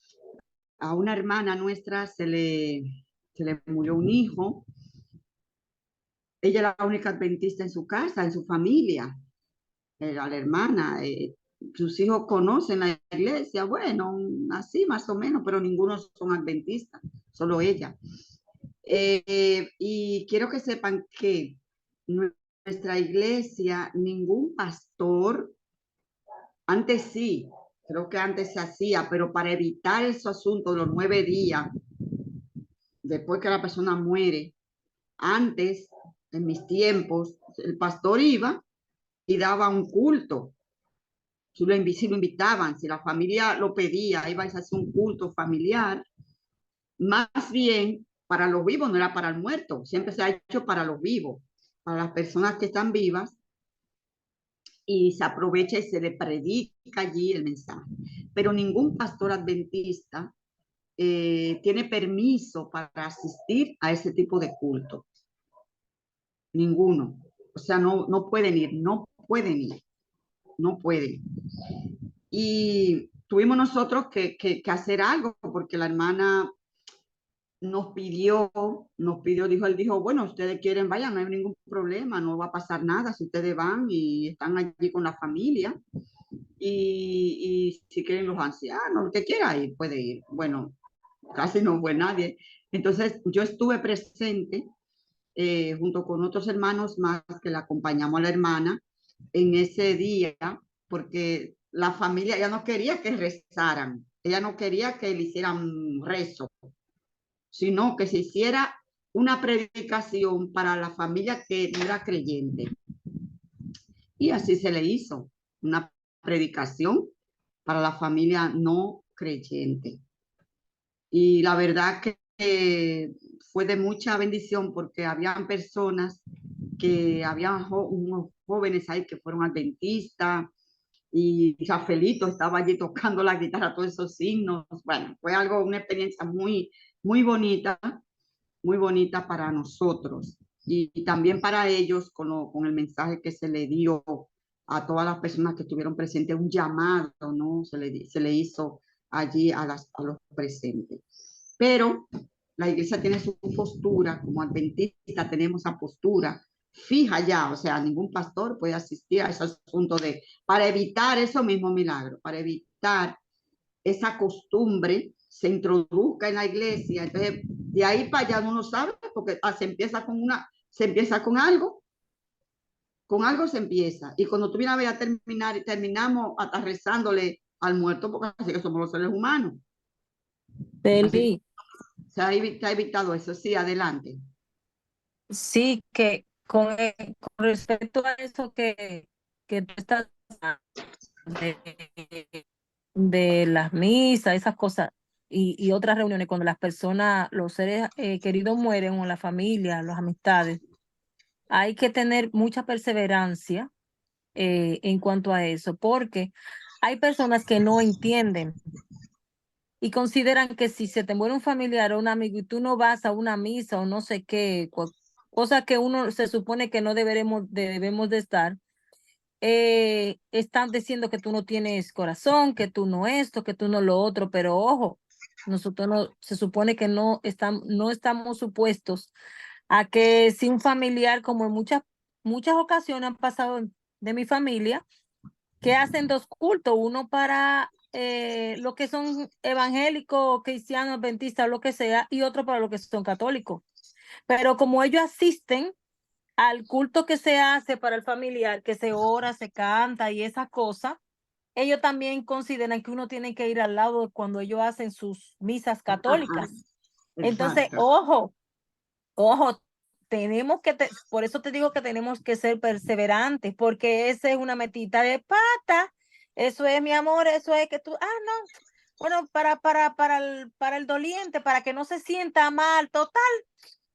a una hermana nuestra se le murió un hijo. Ella era la única adventista en su casa, en su familia, era la hermana. Sus hijos conocen la iglesia, bueno, así más o menos, pero ninguno son adventistas, solo ella. Y quiero que sepan que nuestra iglesia, ningún pastor, antes sí, creo que antes se hacía, pero para evitar ese asunto de los 9 días, después que la persona muere, antes, en mis tiempos, el pastor iba y daba un culto. Si lo invitaban, si la familia lo pedía, iba a hacer un culto familiar, más bien para los vivos, no era para el muerto, siempre se ha hecho para los vivos, para las personas que están vivas, y se aprovecha y se le predica allí el mensaje. Pero ningún pastor adventista tiene permiso para asistir a ese tipo de culto. Ninguno. O sea, no pueden ir, no pueden ir, no pueden. Y tuvimos nosotros que hacer algo porque la hermana él dijo, bueno, ustedes quieren, vayan, no hay ningún problema, no va a pasar nada si ustedes van y están allí con la familia. Y si quieren los ancianos, el que quiera ir, puede ir. Bueno, casi no fue nadie. Entonces yo estuve presente junto con otros hermanos más que la acompañamos a la hermana en ese día, porque la familia ya no quería que rezaran, ella no quería que le hicieran rezo, sino que se hiciera una predicación para la familia que no era creyente. Y así se le hizo, una predicación para la familia no creyente. Y la verdad que fue de mucha bendición porque habían personas habían unos jóvenes ahí que fueron adventistas y Rafaelito estaba allí tocando la guitarra, todos esos signos. Bueno, fue una experiencia muy bonita para nosotros y también para ellos con el mensaje que se le dio a todas las personas que estuvieron presentes, un llamado, ¿no? Se le hizo allí a los presentes. Pero la iglesia tiene su postura, como adventista tenemos esa postura fija ya, o sea, ningún pastor puede asistir a ese asunto para evitar eso mismo milagro, para evitar esa costumbre se introduzca en la iglesia. Entonces, de ahí para allá uno sabe, porque se empieza con algo se empieza. Y cuando tú vienes a ver a terminar, terminamos hasta rezándole al muerto, porque así que somos los seres humanos. Así Deli, se ha evitado eso. Sí, adelante. sí que con respecto a eso que tú estás de, de las misas, esas cosas, y otras reuniones, cuando las personas, los seres queridos mueren, o la familia, las amistades, hay que tener mucha perseverancia en cuanto a eso, porque hay personas que no entienden y consideran que si se te muere un familiar o un amigo y tú no vas a una misa o no sé qué, cosa que uno se supone que no debemos de estar, están diciendo que tú no tienes corazón, que tú no esto, que tú no lo otro, pero ojo, nosotros no, se supone que no estamos supuestos a que si un familiar, como en muchas ocasiones han pasado de mi familia, que hacen dos cultos, uno para los que son evangélicos, cristianos, adventistas, lo que sea, y otro para los que son católicos. Pero como ellos asisten al culto que se hace para el familiar, que se ora, se canta y esas cosas, ellos también consideran que uno tiene que ir al lado cuando ellos hacen sus misas Ajá, católicas. Entonces, exacto. ojo, por eso te digo que tenemos que ser perseverantes, porque esa es una metita de pata. Eso es, mi amor, eso es que tú, no, bueno, para el doliente, para que no se sienta mal, total.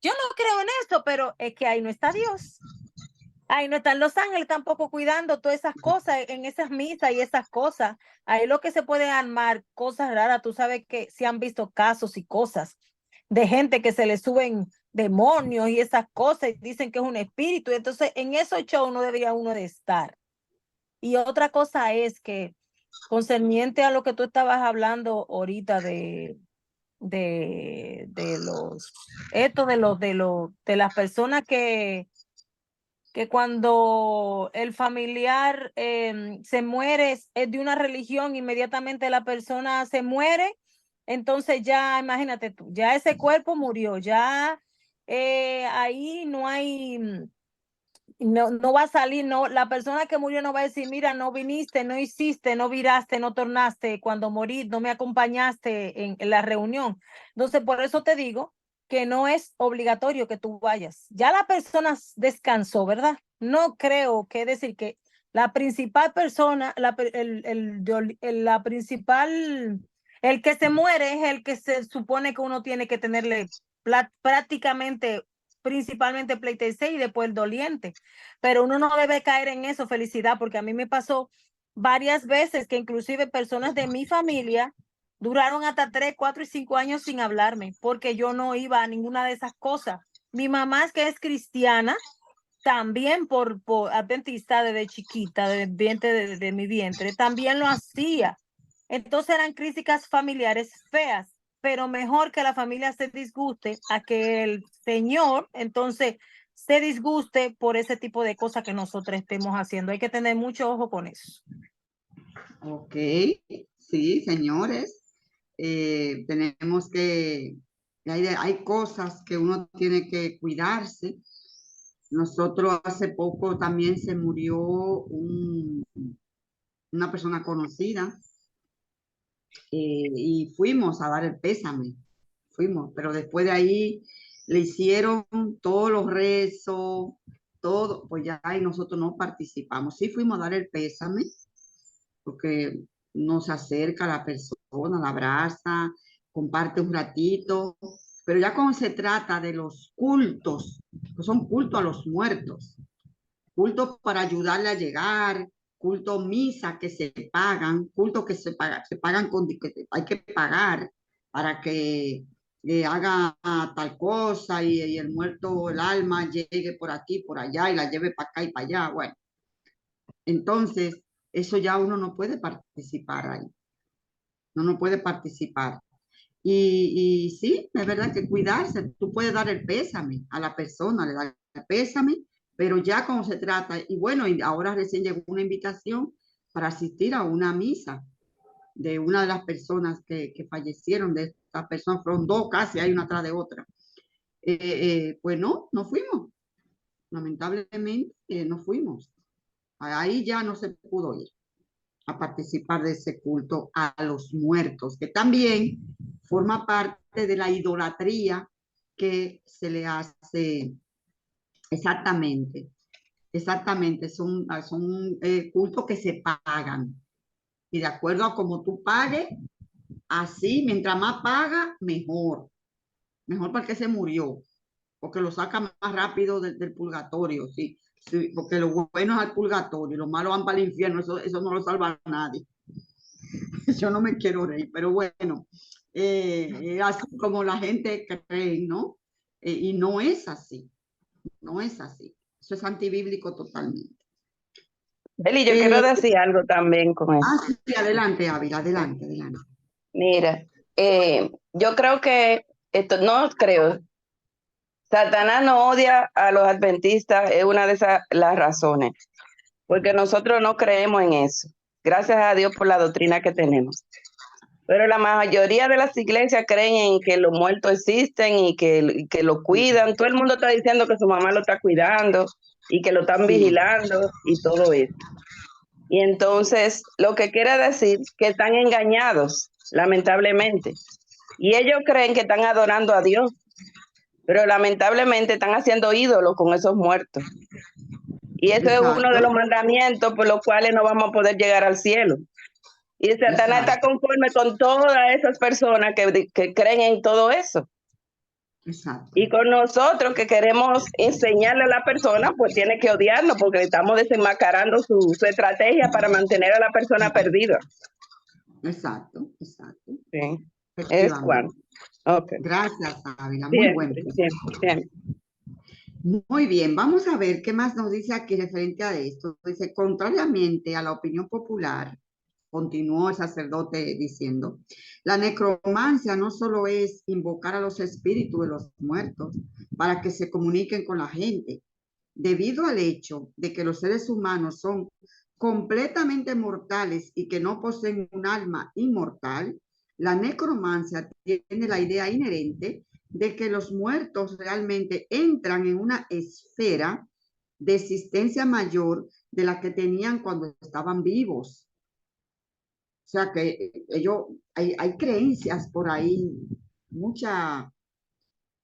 Yo no creo en eso, pero es que ahí no está Dios. Ahí no están los ángeles tampoco cuidando todas esas cosas en esas misas y esas cosas. Ahí lo que se puede armar, cosas raras. Tú sabes que se han visto casos y cosas de gente que se le suben demonios y esas cosas, y dicen que es un espíritu, y entonces en esos shows no debería uno de estar. Y otra cosa es que, concerniente a lo que tú estabas hablando ahorita de las personas que cuando el familiar se muere es de una religión, inmediatamente la persona se muere, entonces ya imagínate tú, ya ese cuerpo murió, ya ahí no hay, no va a salir, no, la persona que murió no va a decir, mira, no viniste, no hiciste, no viraste, no tornaste, cuando morí, no me acompañaste en la reunión. Entonces, por eso te digo que no es obligatorio que tú vayas. Ya la persona descansó, ¿verdad? No creo que decir que la principal persona, la principal, el que se muere es el que se supone que uno tiene que tenerle prácticamente, principalmente pleitesía y después el doliente. Pero uno no debe caer en eso, felicidad, porque a mí me pasó varias veces que inclusive personas de mi familia duraron hasta 3, 4 y 5 años sin hablarme, porque yo no iba a ninguna de esas cosas. Mi mamá, que es cristiana, también por adventista desde chiquita, de mi vientre, también lo hacía. Entonces eran críticas familiares feas, pero mejor que la familia se disguste a que el Señor entonces se disguste por ese tipo de cosas que nosotros estemos haciendo. Hay que tener mucho ojo con eso. Ok, sí, señores. Tenemos que, hay cosas que uno tiene que cuidarse. Nosotros hace poco también se murió una persona conocida y fuimos a dar el pésame, fuimos, pero después de ahí le hicieron todos los rezos, todo, pues ya ahí nosotros no participamos. Sí fuimos a dar el pésame, porque nos acerca a la persona, la abraza, comparte un ratito, pero ya cuando se trata de los cultos, pues son cultos a los muertos, cultos para ayudarle a llegar, cultos misa que se pagan, cultos que se pagan con, que hay que pagar para que haga tal cosa y el muerto, el alma llegue por aquí, por allá y la lleve para acá y para allá. Bueno, entonces eso ya uno no puede participar ahí, no puede participar. Y sí, es verdad que cuidarse, tú puedes dar el pésame a la persona, le das el pésame, pero ya cuando se trata, y bueno, y ahora recién llegó una invitación para asistir a una misa de una de las personas que fallecieron, de estas personas, fueron dos casi, hay una atrás de otra. Pues no fuimos, lamentablemente no fuimos. Ahí ya no se pudo ir a participar de ese culto a los muertos, que también forma parte de la idolatría que se le hace exactamente. Exactamente, son cultos que se pagan. Y de acuerdo a cómo tú pagues, así, mientras más paga, mejor. Mejor para el que se murió, porque lo saca más rápido del purgatorio, sí. Sí, porque lo bueno es al purgatorio, los malos van para el infierno, eso no lo salva a nadie. Yo no me quiero reír, pero bueno, así como la gente cree, ¿no? Y no es así, no es así. Eso es antibíblico totalmente. Beli, yo quiero decir algo también con eso. Sí, adelante, Ávila, adelante, adelante. Mira, yo creo que, no creo, Satanás no odia a los adventistas, es una de las razones, porque nosotros no creemos en eso. Gracias a Dios por la doctrina que tenemos. Pero la mayoría de las iglesias creen en que los muertos existen y que lo cuidan. Todo el mundo está diciendo que su mamá lo está cuidando y que lo están vigilando y todo eso. Y entonces, lo que quiere decir que están engañados, lamentablemente. Y ellos creen que están adorando a Dios, pero lamentablemente están haciendo ídolos con esos muertos. Y eso es uno de los mandamientos por los cuales no vamos a poder llegar al cielo. Y Satanás está conforme con todas esas personas que creen en todo eso. Exacto. Y con nosotros que queremos enseñarle a la persona, pues tiene que odiarnos porque estamos desenmascarando su estrategia para mantener a la persona perdida. Exacto, exacto. Sí. Es Juan. Ok. Gracias, Ávila. Muy buen Siempre, punto. siempre, siempre. Muy bien, vamos a ver qué más nos dice aquí referente a esto. Dice, contrariamente a la opinión popular, continuó el sacerdote diciendo, la necromancia no solo es invocar a los espíritus de los muertos para que se comuniquen con la gente. Debido al hecho de que los seres humanos son completamente mortales y que no poseen un alma inmortal, la necromancia tiene la idea inherente de que los muertos realmente entran en una esfera de existencia mayor de la que tenían cuando estaban vivos. O sea que hay creencias por ahí, muchas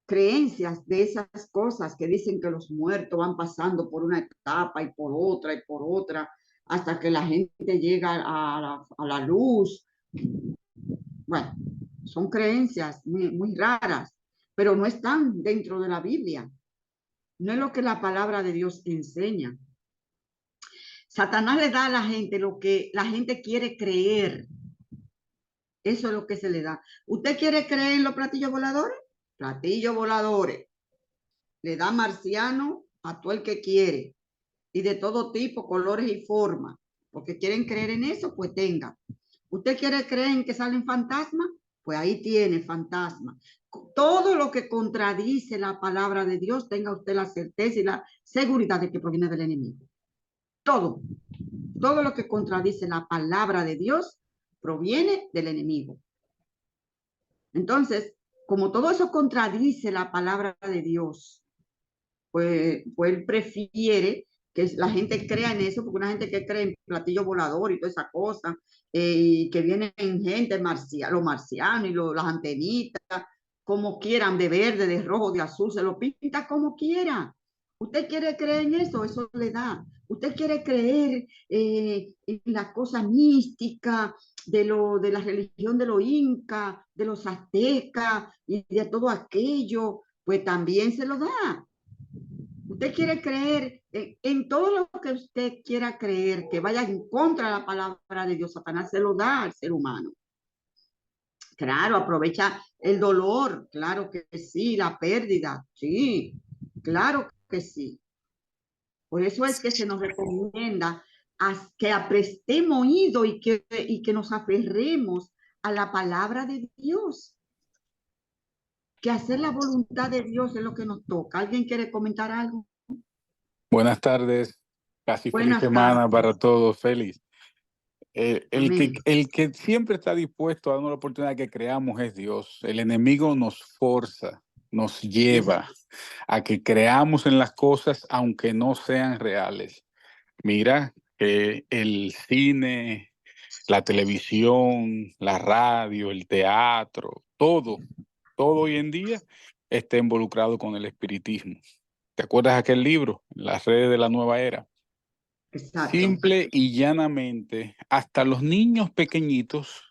creencias de esas cosas que dicen que los muertos van pasando por una etapa y por otra, hasta que la gente llega a la luz. Bueno, son creencias muy raras, pero no están dentro de la Biblia. No es lo que la palabra de Dios enseña. Satanás le da a la gente lo que la gente quiere creer. Eso es lo que se le da. ¿Usted quiere creer en los platillos voladores? Platillos voladores. Le da marciano a todo el que quiere. Y de todo tipo, colores y formas. Porque quieren creer en eso, pues tenga. ¿Usted quiere creer en que salen fantasmas? Pues ahí tiene fantasmas. Todo lo que contradice la palabra de Dios, tenga usted la certeza y la seguridad de que proviene del enemigo. Todo lo que contradice la palabra de Dios proviene del enemigo. Entonces, como todo eso contradice la palabra de Dios, pues él prefiere que la gente crea en eso, porque una gente que cree en platillo volador y toda esa cosa, y que vienen gente los marcianos y las antenitas, como quieran, de verde, de rojo, de azul, se lo pinta como quiera. ¿Usted quiere creer en eso? Eso le da. ¿Usted quiere creer en la cosa mística de la religión de los incas, de los aztecas y de todo aquello? Pues también se lo da. Usted quiere creer en todo lo que usted quiera creer, que vaya en contra de la palabra de Dios, Satanás se lo da al ser humano. Claro, aprovecha el dolor, claro que sí, la pérdida, sí, claro que sí. Por eso es que se nos recomienda que aprestemos oído y que nos aferremos a la palabra de Dios, que hacer la voluntad de Dios es lo que nos toca. ¿Alguien quiere comentar algo? Buenas tardes, casi feliz Buenas semana para tardes. todos, feliz. Amén. El que siempre está dispuesto a darnos la oportunidad que creamos es Dios. El enemigo nos forza, nos lleva a que creamos en las cosas aunque no sean reales. Mira, el cine, la televisión, la radio, el teatro, todo hoy en día está involucrado con el espiritismo. ¿Te acuerdas de aquel libro, Las redes de la nueva era? Exacto. Simple y llanamente, hasta los niños pequeñitos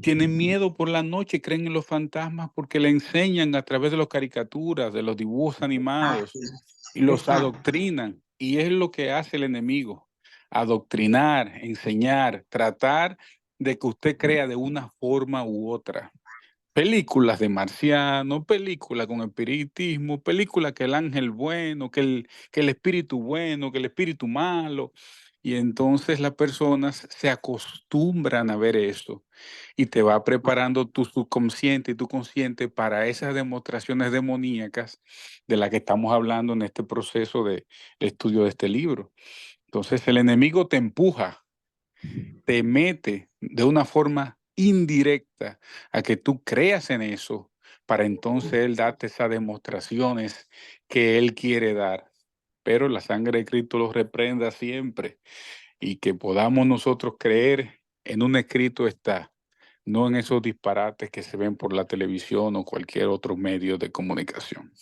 tienen miedo por la noche, creen en los fantasmas porque le enseñan a través de las caricaturas, de los dibujos animados Exacto. y los Exacto. adoctrinan. Y es lo que hace el enemigo, adoctrinar, enseñar, tratar de que usted crea de una forma u otra. Películas de marciano, películas con espiritismo, películas que el ángel bueno, que el espíritu bueno, que el espíritu malo. Y entonces las personas se acostumbran a ver eso y te va preparando tu subconsciente y tu consciente para esas demostraciones demoníacas de las que estamos hablando en este proceso de estudio de este libro. Entonces el enemigo te empuja, te mete de una forma indirecta a que tú creas en eso, para entonces él darte esas demostraciones que él quiere dar. Pero la sangre de Cristo los reprenda siempre y que podamos nosotros creer en un escrito está, no en esos disparates que se ven por la televisión o cualquier otro medio de comunicación.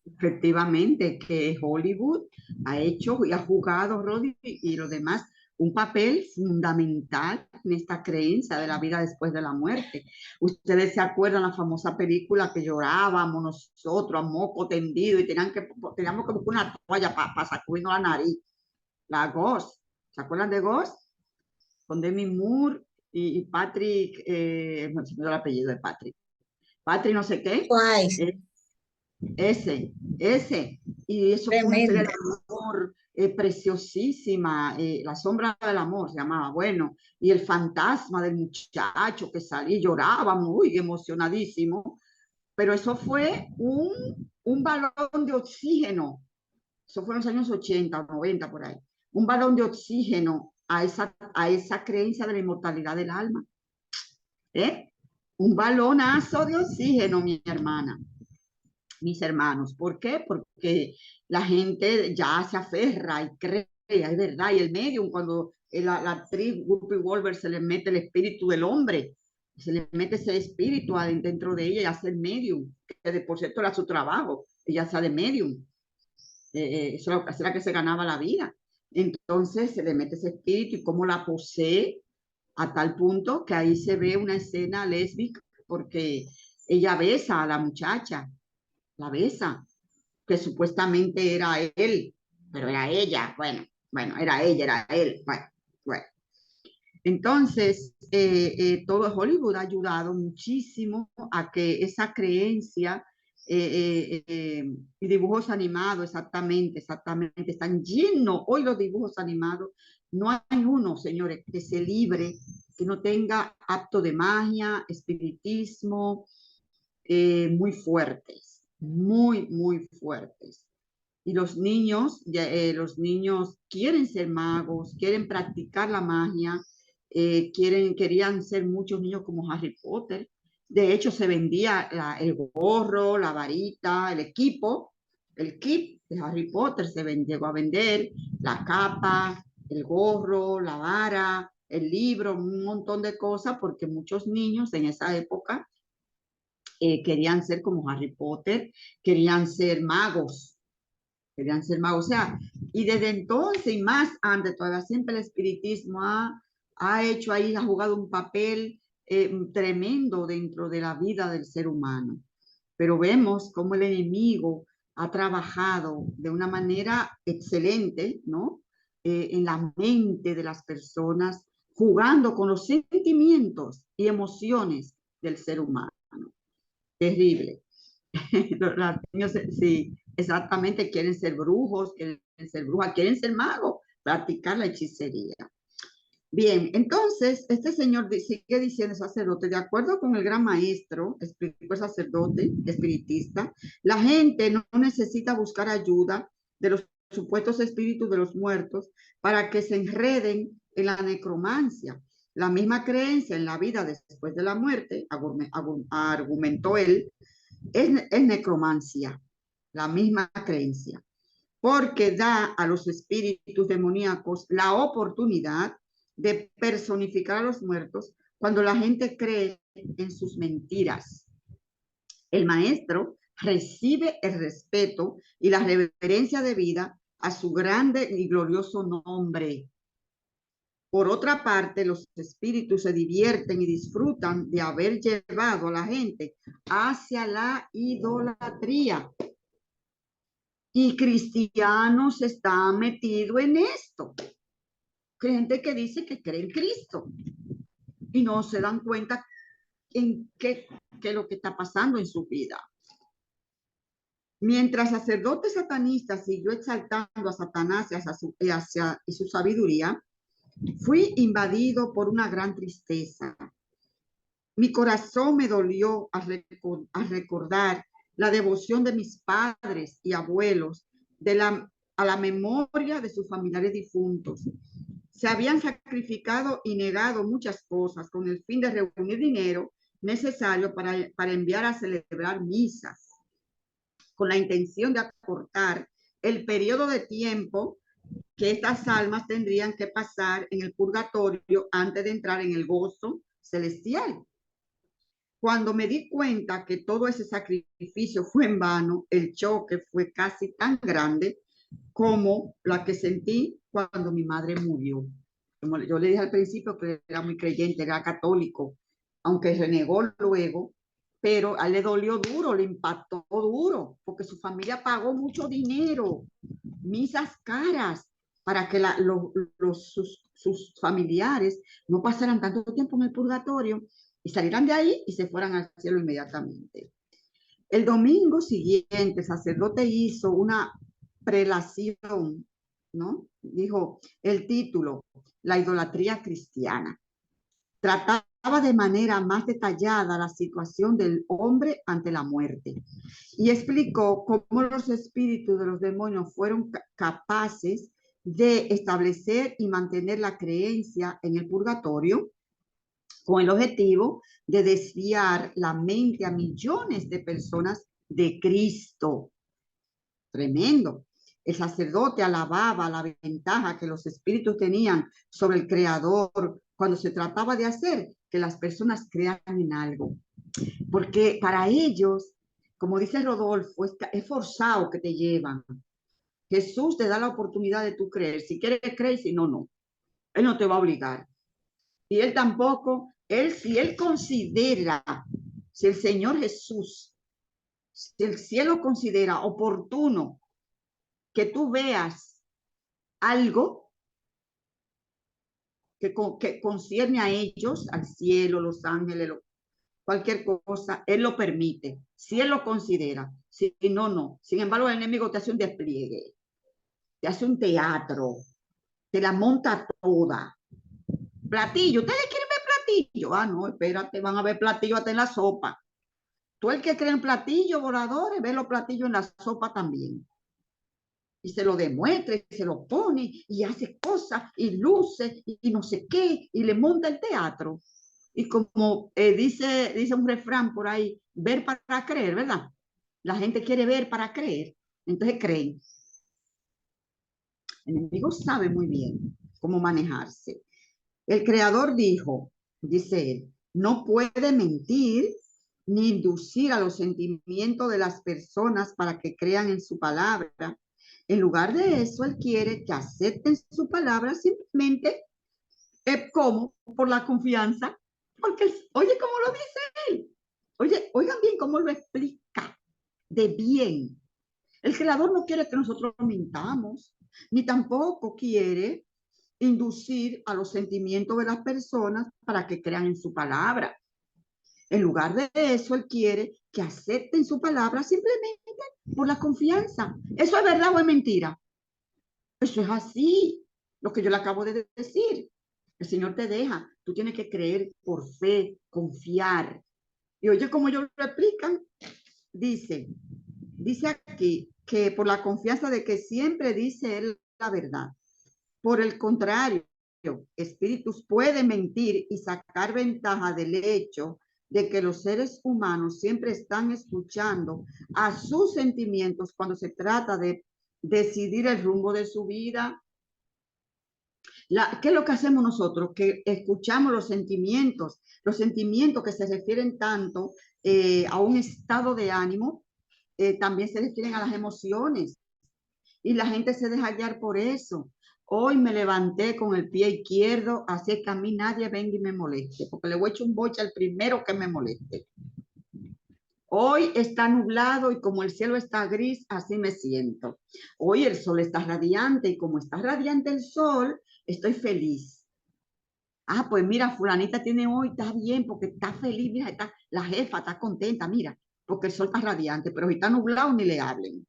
Efectivamente, que Hollywood ha hecho y ha jugado, Rodi, y los demás, un papel fundamental en esta creencia de la vida después de la muerte. Ustedes se acuerdan la famosa película que llorábamos nosotros a moco tendido y teníamos que buscar una toalla para sacudirnos la nariz. La Ghost. ¿Se acuerdan de Ghost? Con Demi Moore y Patrick, no se me dio el apellido de Patrick. Patri no sé qué. Twice. Ese. Y eso fue una historia de Tremenda. amor preciosísima. La sombra del amor se llamaba. Bueno, y el fantasma del muchacho que salía y lloraba muy emocionadísimo. Pero eso fue un balón de oxígeno. Eso fue en los años 80 o 90 por ahí. Un balón de oxígeno a esa creencia de la inmortalidad del alma. ¿Eh? Un balonazo de oxígeno, mi hermana, mis hermanos. ¿Por qué? Porque la gente ya se aferra y cree, es verdad, y el medium, cuando la actriz Whoopi Goldberg se le mete el espíritu del hombre, se le mete ese espíritu dentro de ella y hace el medium, que de por cierto era su trabajo, ella hacía de medium, eso era que se ganaba la vida. Entonces se le mete ese espíritu y cómo la posee a tal punto que ahí se ve una escena lésbica porque ella besa a la muchacha, la besa, que supuestamente era él, pero era ella, bueno, era ella, era él, bueno. Entonces, todo Hollywood ha ayudado muchísimo a que esa creencia y dibujos animados, exactamente, están llenos. Hoy los dibujos animados, no hay uno, señores, que se libre, que no tenga acto de magia, espiritismo, muy fuertes, muy fuertes. Y los niños quieren ser magos, quieren practicar la magia, querían ser muchos niños como Harry Potter. De hecho, se vendía el gorro, la varita, el equipo, el kit de Harry Potter llegó a vender, la capa, el gorro, la vara, el libro, un montón de cosas, porque muchos niños en esa época querían ser como Harry Potter, querían ser magos. O sea, y desde entonces y más antes, todavía siempre el espiritismo ha hecho ahí, ha jugado un papel tremendo dentro de la vida del ser humano. Pero vemos cómo el enemigo ha trabajado de una manera excelente, ¿no? En la mente de las personas, jugando con los sentimientos y emociones del ser humano. Terrible. Los niños, sí, exactamente, quieren ser brujos, quieren ser brujas, quieren ser magos, practicar la hechicería. Bien, entonces, este señor sigue diciendo, sacerdote, de acuerdo con el gran maestro, explicó el sacerdote, espiritista, la gente no necesita buscar ayuda de los supuestos espíritus de los muertos para que se enreden en la necromancia. La misma creencia en la vida después de la muerte, argumentó él, es necromancia, la misma creencia, porque da a los espíritus demoníacos la oportunidad de personificar a los muertos cuando la gente cree en sus mentiras. El maestro recibe el respeto y la reverencia debida a su grande y glorioso nombre. Por otra parte, los espíritus se divierten y disfrutan de haber llevado a la gente hacia la idolatría. Y cristianos están metidos en esto. Gente que dice que cree en Cristo y no se dan cuenta en qué es lo que está pasando en su vida. Mientras sacerdote satanista siguió exaltando a Satanás y su sabiduría, fui invadido por una gran tristeza. Mi corazón me dolió a recordar la devoción de mis padres y abuelos a la memoria de sus familiares difuntos. Se habían sacrificado y negado muchas cosas con el fin de reunir dinero necesario para enviar a celebrar misas, con la intención de acortar el periodo de tiempo que estas almas tendrían que pasar en el purgatorio antes de entrar en el gozo celestial. Cuando me di cuenta que todo ese sacrificio fue en vano, el choque fue casi tan grande como la que sentí cuando mi madre murió. Como yo le dije al principio que era muy creyente, era católico, aunque renegó luego, pero a él le dolió duro, le impactó duro, porque su familia pagó mucho dinero, misas caras, para que sus familiares no pasaran tanto tiempo en el purgatorio. y salieran de ahí y se fueran al cielo inmediatamente. El domingo siguiente, el sacerdote hizo una prelación, ¿no? Dijo el título, la idolatría cristiana. Trataba de manera más detallada la situación del hombre ante la muerte y explicó cómo los espíritus de los demonios fueron capaces de establecer y mantener la creencia en el purgatorio con el objetivo de desviar la mente a millones de personas de Cristo. Tremendo. El sacerdote alababa la ventaja que los espíritus tenían sobre el Creador cuando se trataba de hacer que las personas crean en algo. Porque para ellos, como dice Rodolfo, es forzado que te llevan. Jesús te da la oportunidad de tú creer. Si quieres, creer, si no, no. Él no te va a obligar. Y él tampoco, si él considera, si el Señor Jesús, si el cielo considera oportuno que tú veas algo que concierne a ellos, al cielo, los ángeles, cualquier cosa, él lo permite, si él lo considera, si no, no. Sin embargo, el enemigo te hace un despliegue, te hace un teatro, te la monta toda. Platillo, ¿ustedes quieren ver platillo? Ah, no, espérate, van a ver platillo hasta en la sopa. Tú el que cree en platillo, voladores, ve los platillos en la sopa también. Y se lo demuestra, y se lo pone, y hace cosas, y luce, y no sé qué, y le monta el teatro. Y como dice un refrán por ahí, ver para creer, ¿verdad? La gente quiere ver para creer, entonces creen. El enemigo sabe muy bien cómo manejarse. El Creador dijo, dice él, no puede mentir ni inducir a los sentimientos de las personas para que crean en su palabra. En lugar de eso, él quiere que acepten su palabra simplemente como por la confianza, porque oye cómo lo dice él. Oye, oigan bien cómo lo explica de bien. El Creador no quiere que nosotros mintamos, ni tampoco quiere inducir a los sentimientos de las personas para que crean en su palabra. En lugar de eso, él quiere que acepten su palabra simplemente por la confianza. ¿Eso es verdad o es mentira? Eso es así, lo que yo le acabo de decir. El Señor te deja, tú tienes que creer por fe, confiar. Y oye, como ellos lo explican, dice aquí que por la confianza de que siempre dice él la verdad. Por el contrario, espíritus pueden mentir y sacar ventaja del hecho de que los seres humanos siempre están escuchando a sus sentimientos cuando se trata de decidir el rumbo de su vida. ¿Qué es lo que hacemos nosotros? Que escuchamos los sentimientos que se refieren tanto a un estado de ánimo, también se refieren a las emociones. Y la gente se deja guiar por eso. Hoy me levanté con el pie izquierdo, así que a mí nadie venga y me moleste, porque le voy a echar un boche al primero que me moleste. Hoy está nublado y como el cielo está gris, así me siento. Hoy el sol está radiante y como está radiante el sol, estoy feliz. Ah, pues mira, fulanita tiene hoy, está bien, porque está feliz, mira, la jefa está contenta, mira, porque el sol está radiante, pero si está nublado ni le hablen.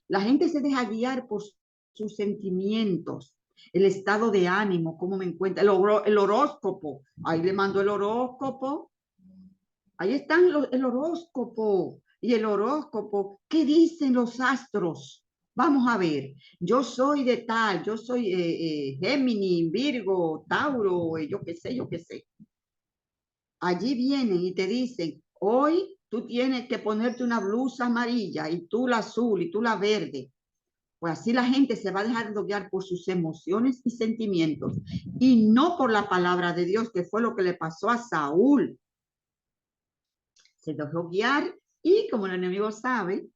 La gente se deja guiar por sus sentimientos, el estado de ánimo, cómo me encuentro, el horóscopo. Ahí le mando el horóscopo. Ahí están el horóscopo. Y el horóscopo, ¿qué dicen los astros? Vamos a ver, yo soy de tal, yo soy Géminis, Virgo, Tauro, yo qué sé. Allí vienen y te dicen, hoy tú tienes que ponerte una blusa amarilla y tú la azul y tú la verde. Pues así la gente se va a dejar guiar por sus emociones y sentimientos y no por la palabra de Dios, que fue lo que le pasó a Saúl. Se dejó guiar y como el enemigo sabe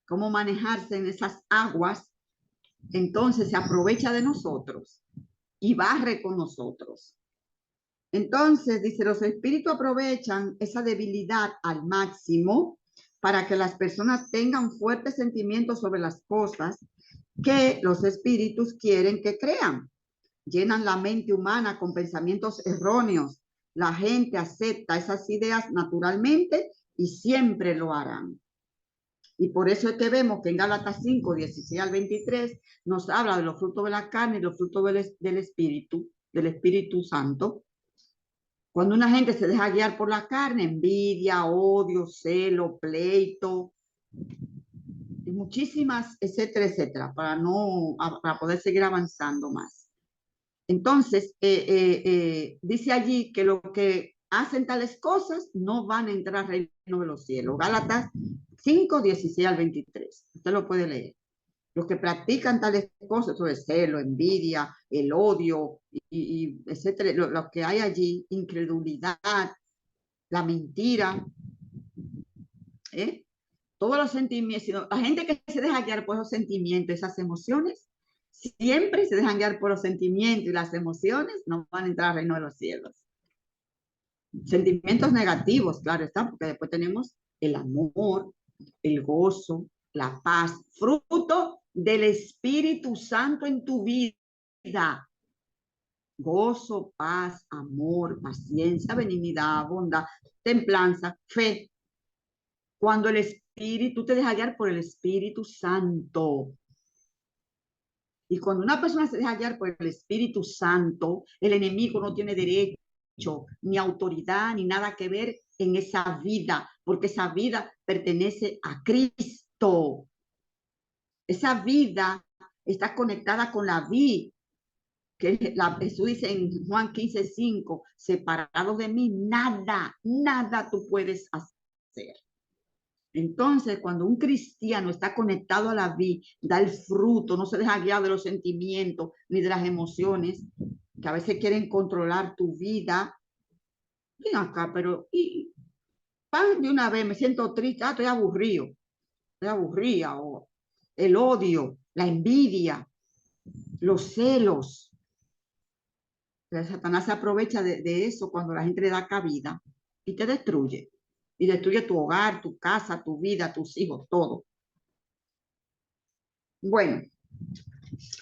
cómo manejarse en esas aguas, entonces se aprovecha de nosotros y barre con nosotros. Entonces, dice, los espíritus aprovechan esa debilidad al máximo para que las personas tengan fuertes sentimientos sobre las cosas que los espíritus quieren que crean. Llenan la mente humana con pensamientos erróneos La gente acepta esas ideas naturalmente y siempre lo harán. Y por eso es que vemos que en Gálatas 5, 16 al 23, nos habla de los frutos de la carne y los frutos del Espíritu Santo. Cuando una gente se deja guiar por la carne, envidia, odio, celo, pleito, y muchísimas, etcétera, etcétera, para poder seguir avanzando más. Entonces, dice allí que los que hacen tales cosas no van a entrar al reino de los cielos. Gálatas 5, 16 al 23. Usted lo puede leer. Los que practican tales cosas, sobre celo, envidia, el odio, y etcétera, lo que hay allí, incredulidad, la mentira, todos los sentimientos, la gente que se deja guiar por esos sentimientos, esas emociones, siempre se dejan guiar por los sentimientos y las emociones, no van a entrar al reino de los cielos. Sentimientos negativos, claro está, porque después tenemos el amor, el gozo, la paz, fruto del Espíritu Santo en tu vida. Gozo, paz, amor, paciencia, benignidad, bondad, templanza, fe. Cuando el Espíritu te deja guiar por el Espíritu Santo. Y cuando una persona se deja guiar por el Espíritu Santo, el enemigo no tiene derecho, ni autoridad, ni nada que ver en esa vida, porque esa vida pertenece a Cristo. Esa vida está conectada con la vida, que Jesús dice en Juan 15:5, separados de mí, nada tú puedes hacer. Entonces, cuando un cristiano está conectado a la vida, da el fruto, no se deja guiar de los sentimientos ni de las emociones, que a veces quieren controlar tu vida. Ven acá, pero de una vez me siento triste, estoy aburrida, o el odio, la envidia, los celos. Pero Satanás se aprovecha de eso cuando la gente le da cabida y te destruye. Y destruye tu hogar, tu casa, tu vida, tus hijos, todo. Bueno,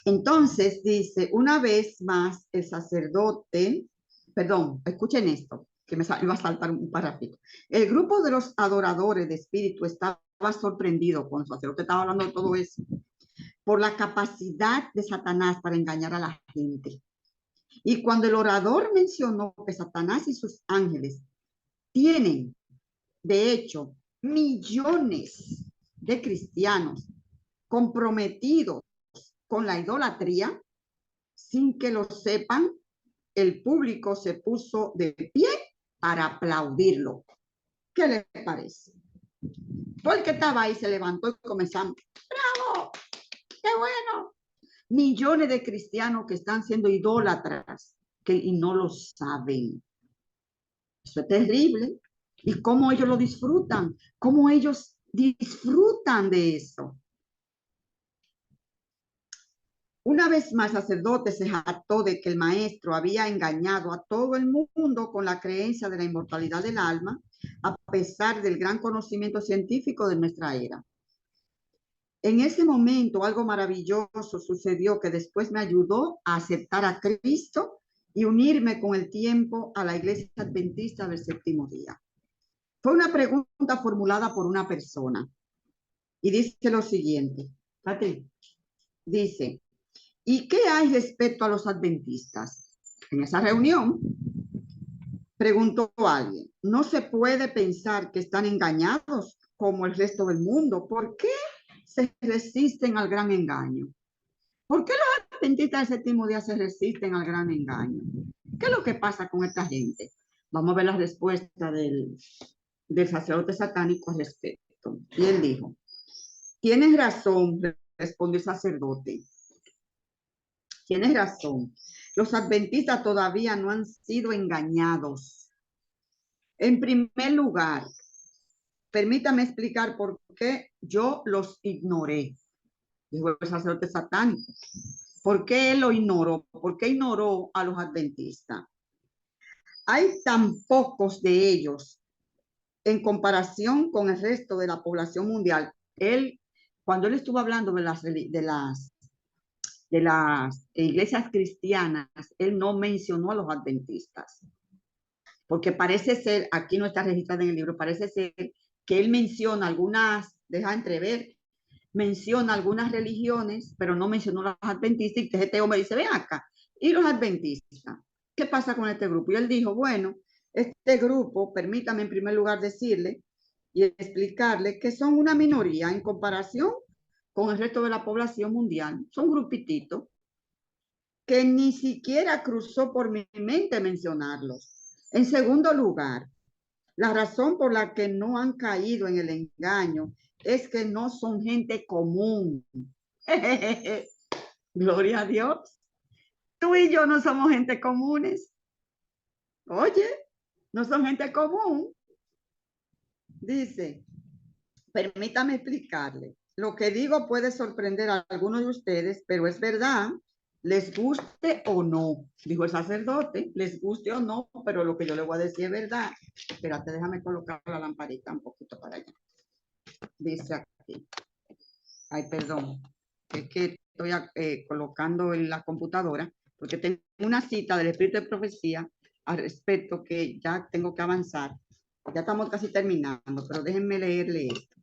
entonces dice, una vez más el sacerdote, perdón, escuchen esto, que me iba a saltar un parrafito. El grupo de los adoradores de espíritu estaba sorprendido cuando el sacerdote estaba hablando de todo eso, por la capacidad de Satanás para engañar a la gente. Y cuando el orador mencionó que Satanás y sus ángeles tienen, de hecho, millones de cristianos comprometidos con la idolatría, sin que lo sepan, el público se puso de pie para aplaudirlo. ¿Qué les parece? Todo el que estaba ahí se levantó y comenzamos. ¡Bravo! ¡Qué bueno! Millones de cristianos que están siendo idólatras y no lo saben. Eso es terrible. Y cómo ellos lo disfrutan, cómo ellos disfrutan de eso. Una vez más, el sacerdote se jactó de que el maestro había engañado a todo el mundo con la creencia de la inmortalidad del alma, a pesar del gran conocimiento científico de nuestra era. En ese momento, algo maravilloso sucedió que después me ayudó a aceptar a Cristo y unirme con el tiempo a la Iglesia Adventista del Séptimo Día. Fue una pregunta formulada por una persona y dice lo siguiente. Dice, ¿y qué hay respecto a los adventistas? En esa reunión, preguntó alguien, ¿no se puede pensar que están engañados como el resto del mundo? ¿Por qué se resisten al gran engaño? ¿Por qué los adventistas del séptimo día se resisten al gran engaño? ¿Qué es lo que pasa con esta gente? Vamos a ver la respuesta del sacerdote satánico al respecto. Y él dijo, tienes razón, respondió el sacerdote. Tienes razón. Los adventistas todavía no han sido engañados. En primer lugar, permítame explicar por qué yo los ignoré, dijo el sacerdote satánico. ¿Por qué él lo ignoró? ¿Por qué ignoró a los adventistas? Hay tan pocos de ellos en comparación con el resto de la población mundial. Cuando él estuvo hablando de las iglesias cristianas, él no mencionó a los adventistas. porque parece ser, aquí no está registrado en el libro, parece ser que él menciona algunas, deja entrever, menciona algunas religiones, pero no mencionó las adventistas, y este hombre dice, ven acá, ¿y los adventistas? ¿Qué pasa con este grupo? Y él dijo, bueno, este grupo, permítame en primer lugar decirle y explicarle que son una minoría en comparación con el resto de la población mundial. Son grupititos que ni siquiera cruzó por mi mente mencionarlos. En segundo lugar, la razón por la que no han caído en el engaño es que no son gente común. Gloria a Dios. Tú y yo no somos gente comunes. Oye, no son gente común. Dice, permítame explicarle. Lo que digo puede sorprender a algunos de ustedes, pero es verdad, les guste o no, dijo el sacerdote, les guste o no, pero lo que yo le voy a decir es verdad. Espérate, déjame colocar la lamparita un poquito para allá. Dice aquí. Ay, perdón. Es que estoy colocando en la computadora, porque tengo una cita del Espíritu de Profecía al respecto que ya tengo que avanzar. Ya estamos casi terminando, pero déjenme leerle esto.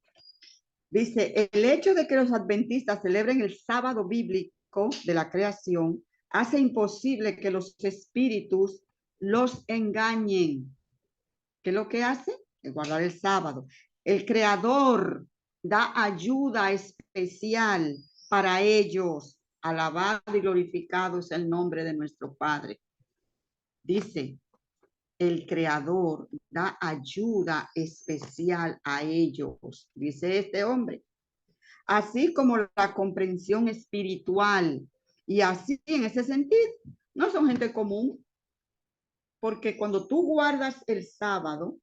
Dice, el hecho de que los adventistas celebren el sábado bíblico de la creación hace imposible que los espíritus los engañen. ¿Qué es lo que hace? Es guardar el sábado. El creador da ayuda especial para ellos. Alabado y glorificado es el nombre de nuestro Padre. Dice, el creador da ayuda especial a ellos, dice este hombre, así como la comprensión espiritual. Y así, en ese sentido, no son gente común, porque cuando tú guardas el sábado,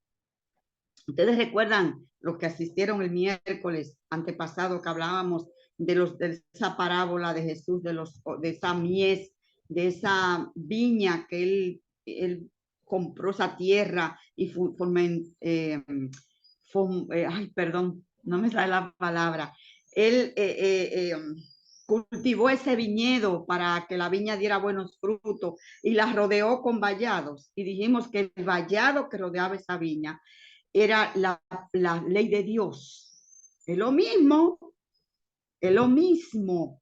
ustedes recuerdan los que asistieron el miércoles antepasado que hablábamos de esa parábola de Jesús, de esa mies, de esa viña que él compró esa tierra y ay, perdón, no me sale la palabra. Él cultivó ese viñedo para que la viña diera buenos frutos y la rodeó con vallados. Y dijimos que el vallado que rodeaba esa viña era la ley de Dios. Es lo mismo, es lo mismo.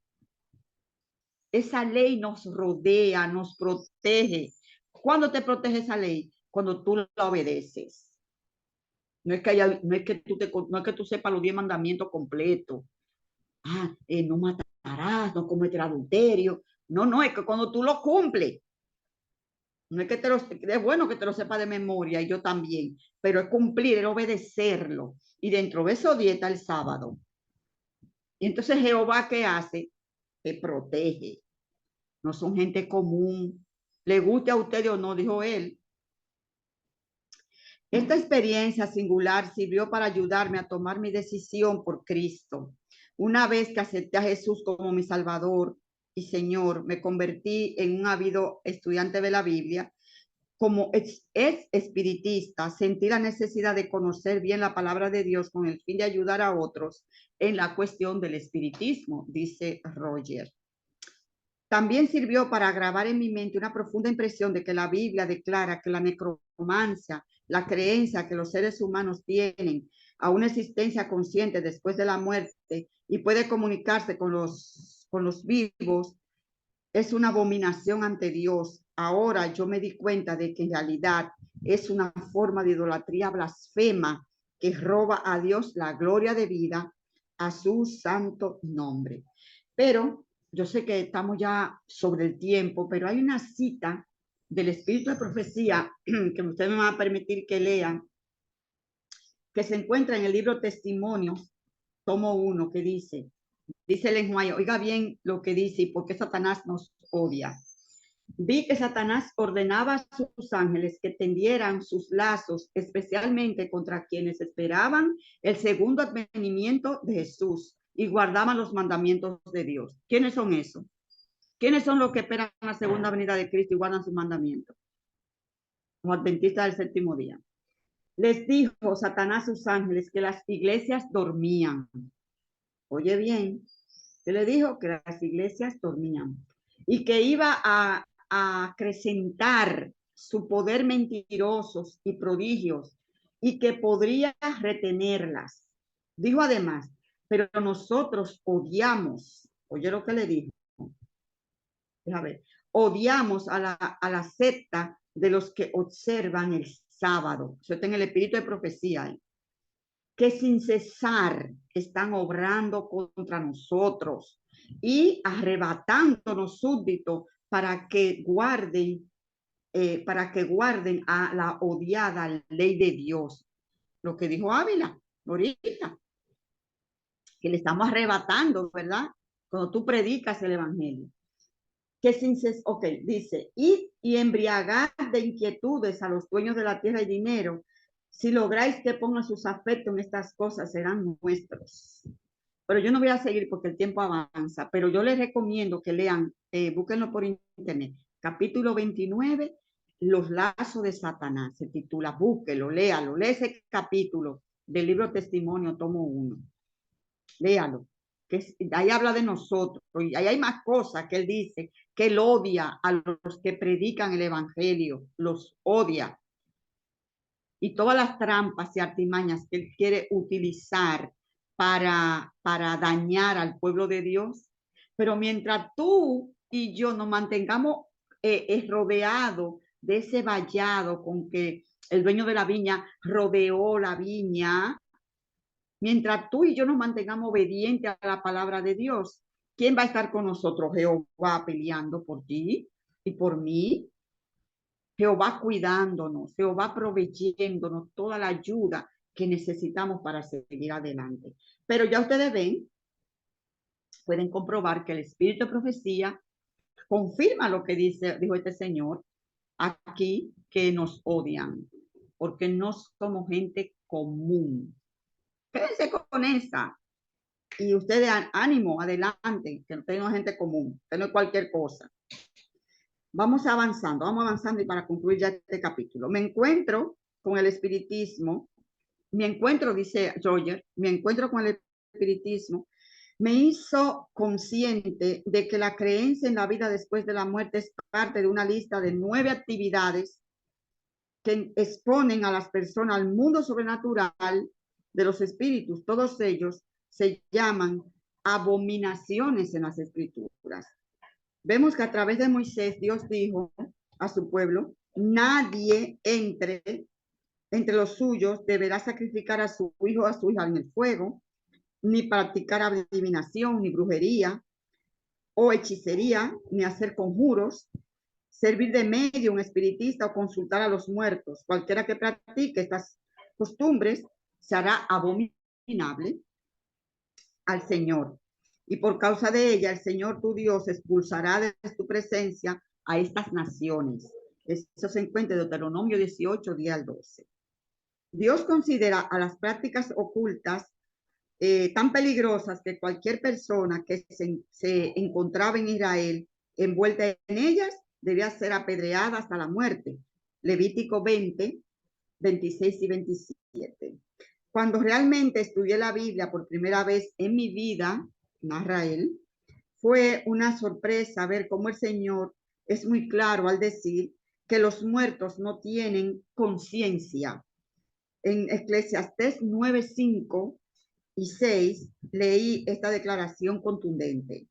Esa ley nos rodea, nos protege. ¿Cuándo te protege esa ley? Cuando tú la obedeces. No es que tú sepas los 10 mandamientos completos. No matarás, no cometerás adulterio. No, es que cuando tú lo cumples, no es que es bueno que te lo sepa de memoria, y yo también, pero es cumplir, es obedecerlo. Y dentro de eso dieta el sábado. Y entonces Jehová, ¿qué hace? Te protege. No son gente común. Le guste a usted o no, dijo él. Esta experiencia singular sirvió para ayudarme a tomar mi decisión por Cristo. Una vez que acepté a Jesús como mi Salvador y Señor, me convertí en un ávido estudiante de la Biblia. Como espiritista, sentí la necesidad de conocer bien la palabra de Dios con el fin de ayudar a otros en la cuestión del espiritismo, dice Roger. También sirvió para grabar en mi mente una profunda impresión de que la Biblia declara que la necromancia, la creencia que los seres humanos tienen a una existencia consciente después de la muerte y puede comunicarse con los vivos, es una abominación ante Dios. Ahora yo me di cuenta de que en realidad es una forma de idolatría blasfema que roba a Dios la gloria de vida a su santo nombre. Pero yo sé que estamos ya sobre el tiempo, pero hay una cita del Espíritu de Profecía que ustedes me van a permitir que lean, que se encuentra en el libro Testimonios, tomo 1, que dice el lenguaje, oiga bien lo que dice y por qué Satanás nos odia. Vi que Satanás ordenaba a sus ángeles que tendieran sus lazos, especialmente contra quienes esperaban el segundo advenimiento de Jesús y guardaban los mandamientos de Dios. ¿Quiénes son esos? ¿Quiénes son los que esperan la segunda venida de Cristo y guardan sus mandamientos? Los adventistas del séptimo día. Les dijo Satanás a sus ángeles que las iglesias dormían. Oye bien, se le dijo que las iglesias dormían y que iba a acrecentar su poder mentirosos y prodigios, y que podría retenerlas. Dijo además, pero nosotros odiamos, oye lo que le dijo, déjame ver, odiamos a la secta de los que observan el sábado. Eso está en el espíritu de profecía ahí, que sin cesar están obrando contra nosotros y arrebatándonos súbdito para que guarden a la odiada ley de Dios. Lo que dijo Ávila ahorita, que le estamos arrebatando, ¿verdad? Cuando tú predicas el evangelio. Que sin cesar, ok, dice, y embriagar de inquietudes a los dueños de la tierra y dinero. Si lográis que pongan sus afectos en estas cosas, serán nuestros. Pero yo no voy a seguir porque el tiempo avanza, pero yo les recomiendo que lean, búsquenlo por internet, capítulo 29, Los lazos de Satanás, se titula, búsquelo, léalo, lee ese capítulo del libro Testimonio, tomo 1. Léalo, que ahí habla de nosotros, y ahí hay más cosas que él dice, que él odia a los que predican el evangelio, los odia. Y todas las trampas y artimañas que él quiere utilizar para dañar al pueblo de Dios. Pero mientras tú y yo nos mantengamos rodeados de ese vallado con que el dueño de la viña rodeó la viña, mientras tú y yo nos mantengamos obedientes a la palabra de Dios, ¿quién va a estar con nosotros? Jehová peleando por ti y por mí. Jehová cuidándonos, Jehová proveyéndonos toda la ayuda que necesitamos para seguir adelante. Pero ya ustedes ven, pueden comprobar que el espíritu de profecía confirma lo que dijo este señor aquí, que nos odian, porque no somos gente común. Quédense con esa. Y ustedes, ánimo, adelante, que no tenemos gente común, que no es cualquier cosa. Vamos avanzando y para concluir ya este capítulo. Me encuentro con el espiritismo, dice Roger, me encuentro con el espiritismo, me hizo consciente de que la creencia en la vida después de la muerte es parte de una lista de 9 actividades que exponen a las personas al mundo sobrenatural de los espíritus. Todos ellos se llaman abominaciones en las escrituras. Vemos que a través de Moisés Dios dijo a su pueblo, nadie entre los suyos deberá sacrificar a su hijo o a su hija en el fuego, ni practicar adivinación, ni brujería o hechicería, ni hacer conjuros, servir de medio, un espiritista o consultar a los muertos. Cualquiera que practique estas costumbres se hará abominable al Señor. Y por causa de ella, el Señor tu Dios expulsará de tu presencia a estas naciones. Eso se encuentra en Deuteronomio 18, 10 al 12. Dios considera a las prácticas ocultas tan peligrosas que cualquier persona que se encontraba en Israel envuelta en ellas debía ser apedreada hasta la muerte. Levítico 20, 26 y 27. Cuando realmente estudié la Biblia por primera vez en mi vida, narra él, fue una sorpresa ver cómo el Señor es muy claro al decir que los muertos no tienen conciencia. En Eclesiastés 9, 5 y 6 leí esta declaración contundente.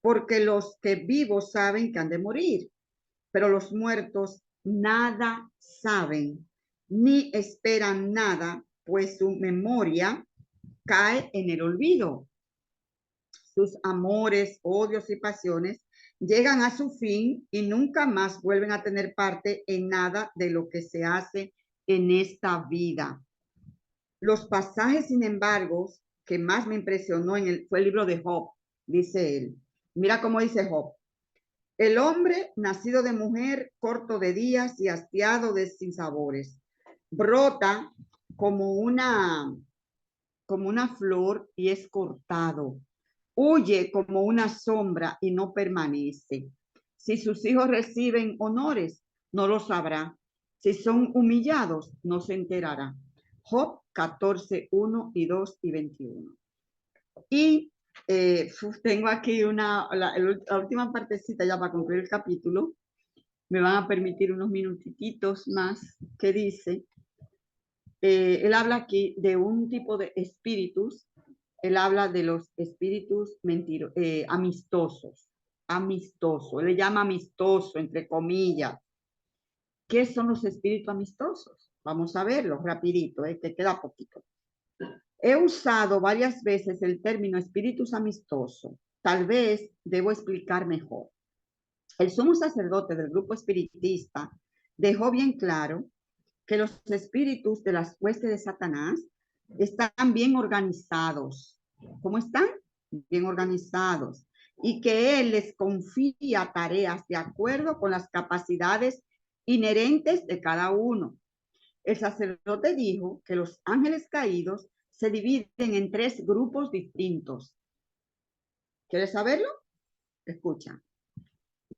Porque los que vivos saben que han de morir, pero los muertos nada saben, ni esperan nada, pues su memoria cae en el olvido. Sus amores, odios y pasiones llegan a su fin y nunca más vuelven a tener parte en nada de lo que se hace en esta vida. Los pasajes, sin embargo, que más me impresionó fue el libro de Job, dice él. Mira cómo dice Job. El hombre, nacido de mujer, corto de días y hastiado de sinsabores, brota como una flor y es cortado. Huye como una sombra y no permanece. Si sus hijos reciben honores, no lo sabrá. Si son humillados, no se enterará. Job 14, 1 y 2 y 21. Y tengo aquí la última partecita ya para concluir el capítulo. me van a permitir unos minutitos más, que dice, él habla aquí de un tipo de espíritus, él habla de los espíritus amistosos, él le llama amistoso, entre comillas. ¿Qué son los espíritus amistosos? Vamos a verlo rapidito, que queda poquito. He usado varias veces el término espíritus amistoso. Tal vez debo explicar mejor. El sumo sacerdote del grupo espiritista dejó bien claro que los espíritus de las huestes de Satanás están bien organizados. ¿Cómo están? Bien organizados. Y que él les confía tareas de acuerdo con las capacidades inherentes de cada uno. El sacerdote dijo que los ángeles caídos se dividen en 3 grupos distintos. ¿Quieres saberlo? Escucha.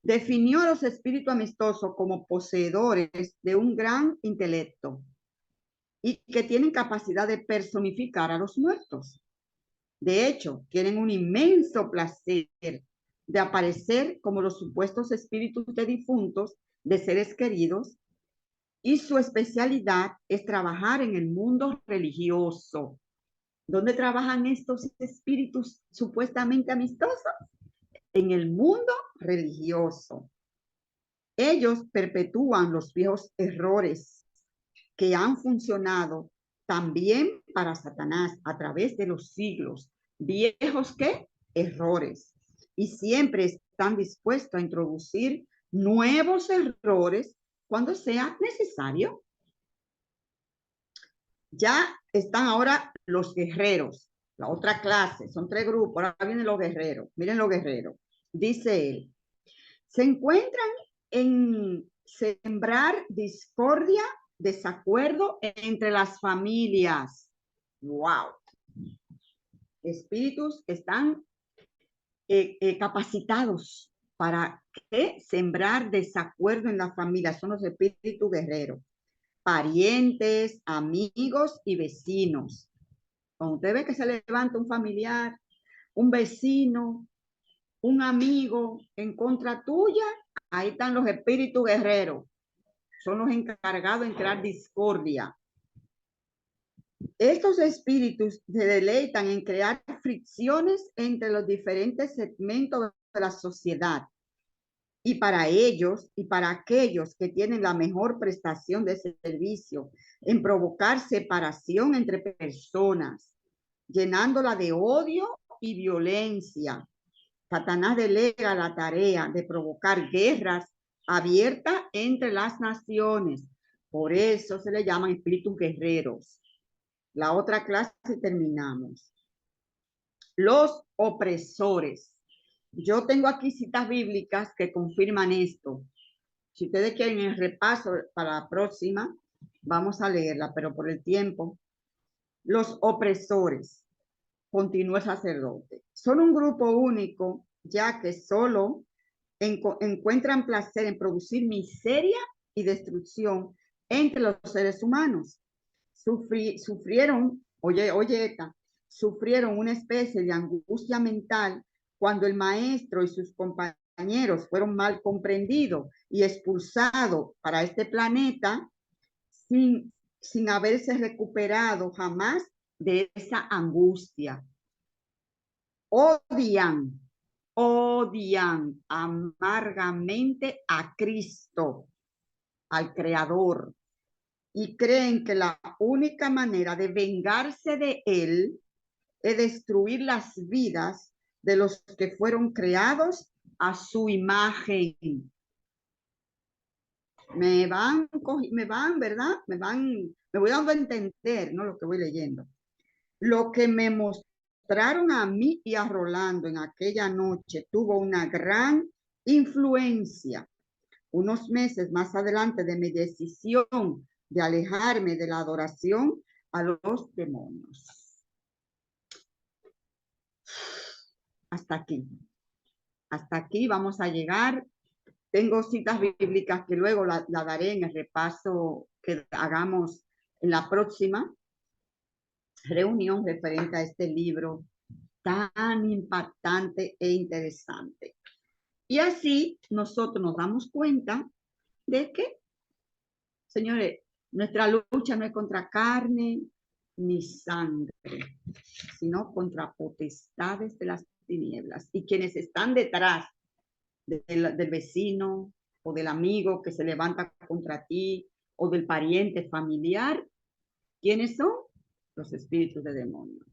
Definió a los espíritus amistosos como poseedores de un gran intelecto y que tienen capacidad de personificar a los muertos. De hecho, tienen un inmenso placer de aparecer como los supuestos espíritus de difuntos, de seres queridos, y su especialidad es trabajar en el mundo religioso. ¿Dónde trabajan estos espíritus supuestamente amistosos? En el mundo religioso. Ellos perpetúan los viejos errores que han funcionado también para Satanás a través de los siglos. ¿Viejos qué? Errores. Y siempre están dispuestos a introducir nuevos errores cuando sea necesario. Ya están ahora los guerreros, la otra clase, son 3 grupos, ahora vienen los guerreros. Miren los guerreros. Dice él, se encuentran en sembrar discordia, desacuerdo entre las familias. ¡Wow! Espíritus están capacitados para sembrar desacuerdo en la familia. Son los espíritus guerreros. Parientes, amigos y vecinos. Cuando usted ve que se levanta un familiar, un vecino, un amigo en contra tuya, ahí están los espíritus guerreros. Son los encargados de crear discordia. Estos espíritus se deleitan en crear fricciones entre los diferentes segmentos de la sociedad. Y para ellos y para aquellos que tienen la mejor prestación de servicio, en provocar separación entre personas, llenándola de odio y violencia. Satanás delega la tarea de provocar guerras abiertas entre las naciones. Por eso se le llaman espíritus guerreros. La otra clase terminamos. Los opresores. Yo tengo aquí citas bíblicas que confirman esto. Si ustedes quieren el repaso para la próxima, vamos a leerla, pero por el tiempo. Los opresores, continúa el sacerdote, son un grupo único, ya que solo encuentran placer en producir miseria y destrucción entre los seres humanos. Sufrieron una especie de angustia mental cuando el maestro y sus compañeros fueron mal comprendidos y expulsados para este planeta sin haberse recuperado jamás de esa angustia. Odian amargamente a Cristo, al Creador, y creen que la única manera de vengarse de él es destruir las vidas de los que fueron creados a su imagen. Me voy dando a entender, ¿no? Lo que voy leyendo. Lo que me mostraron a mí y a Rolando en aquella noche tuvo una gran influencia. Unos meses más adelante de mi decisión de alejarme de la adoración a los demonios. Hasta aquí vamos a llegar. Tengo citas bíblicas que luego la daré en el repaso que hagamos en la próxima reunión referente a este libro tan impactante e interesante. Y así nosotros nos damos cuenta ¿De qué? Señores, nuestra lucha no es contra carne ni sangre, sino contra potestades de las tinieblas y quienes están detrás del vecino o del amigo que se levanta contra ti o del pariente familiar. ¿Quiénes son? Los espíritus de demonios.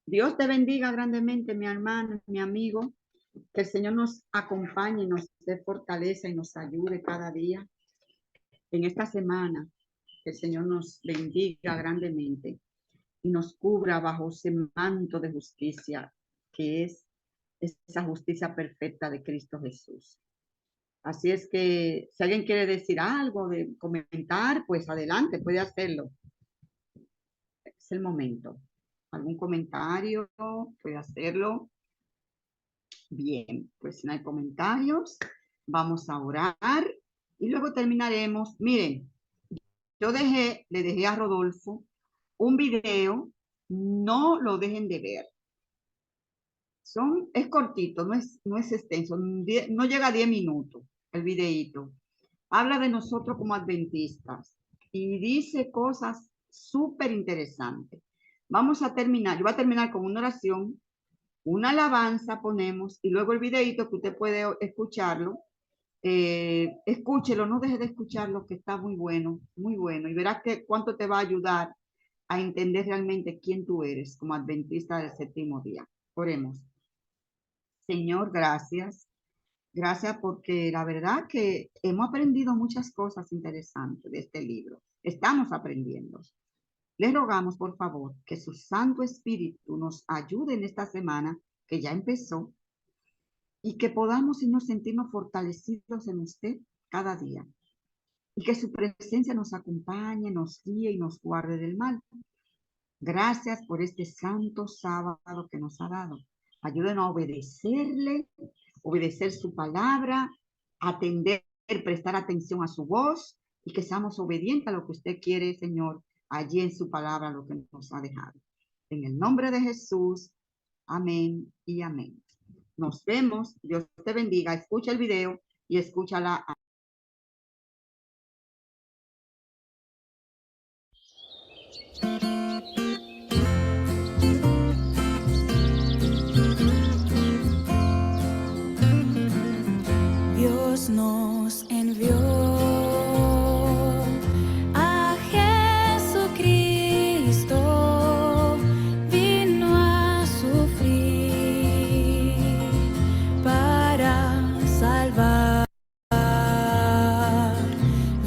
Dios te bendiga grandemente, mi hermano, mi amigo. Que el Señor nos acompañe, nos dé fortaleza y nos ayude cada día. En esta semana, que el Señor nos bendiga grandemente y nos cubra bajo ese manto de justicia, que es esa justicia perfecta de Cristo Jesús. Así es que si alguien quiere decir algo, de comentar, pues adelante, puede hacerlo. Es el momento. ¿Algún comentario? Puede hacerlo. Bien, pues si no hay comentarios, vamos a orar y luego terminaremos. Miren, le dejé a Rodolfo un video, no lo dejen de ver. Es cortito, no es extenso, no llega a 10 minutos el videíto. Habla de nosotros como adventistas y dice cosas súper interesantes. Vamos a terminar, yo voy a terminar con una oración, una alabanza ponemos y luego el videíto que usted puede escucharlo. Escúchelo, no deje de escucharlo, que está muy bueno y verás que cuánto te va a ayudar a entender realmente quién tú eres como adventista del séptimo día. Oremos. Señor, gracias. Gracias porque la verdad que hemos aprendido muchas cosas interesantes de este libro. Estamos aprendiendo. Les rogamos, por favor, que su Santo Espíritu nos ayude en esta semana que ya empezó y que podamos y nos sentirnos fortalecidos en usted cada día y que su presencia nos acompañe, nos guíe y nos guarde del mal. Gracias por este santo sábado que nos ha dado. Ayúdenos a obedecerle, obedecer su palabra, atender, prestar atención a su voz y que seamos obedientes a lo que usted quiere, Señor, allí en su palabra, lo que nos ha dejado. En el nombre de Jesús, amén y amén. Nos vemos, Dios te bendiga, escucha el video y escúchala. Dios nos envió a Jesucristo, vino a sufrir para salvar,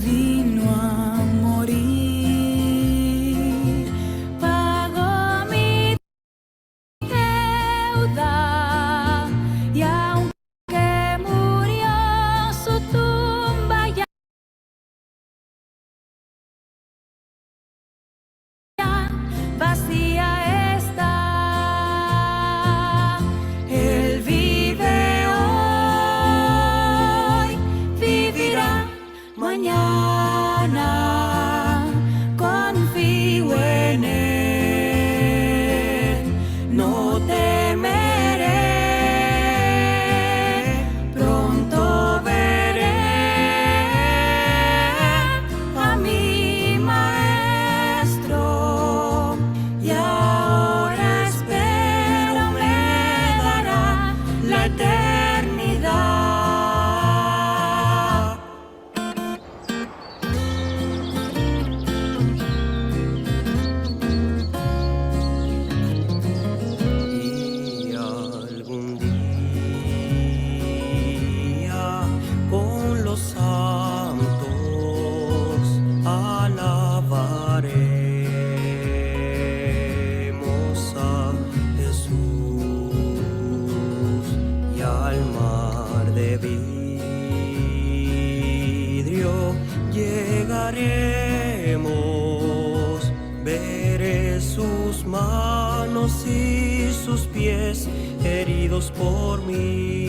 vino a morir, pagó mi deuda y aunque vacía está, Él vive hoy, vivirá mañana, confío en Él, no temeré, pronto veré a mi Maestro. Y ahora espero me dará la eternidad. Y algún día con los santos alabaremos a Jesús y al mar de vidrio llegaremos, veré sus manos y sus pies heridos por mí.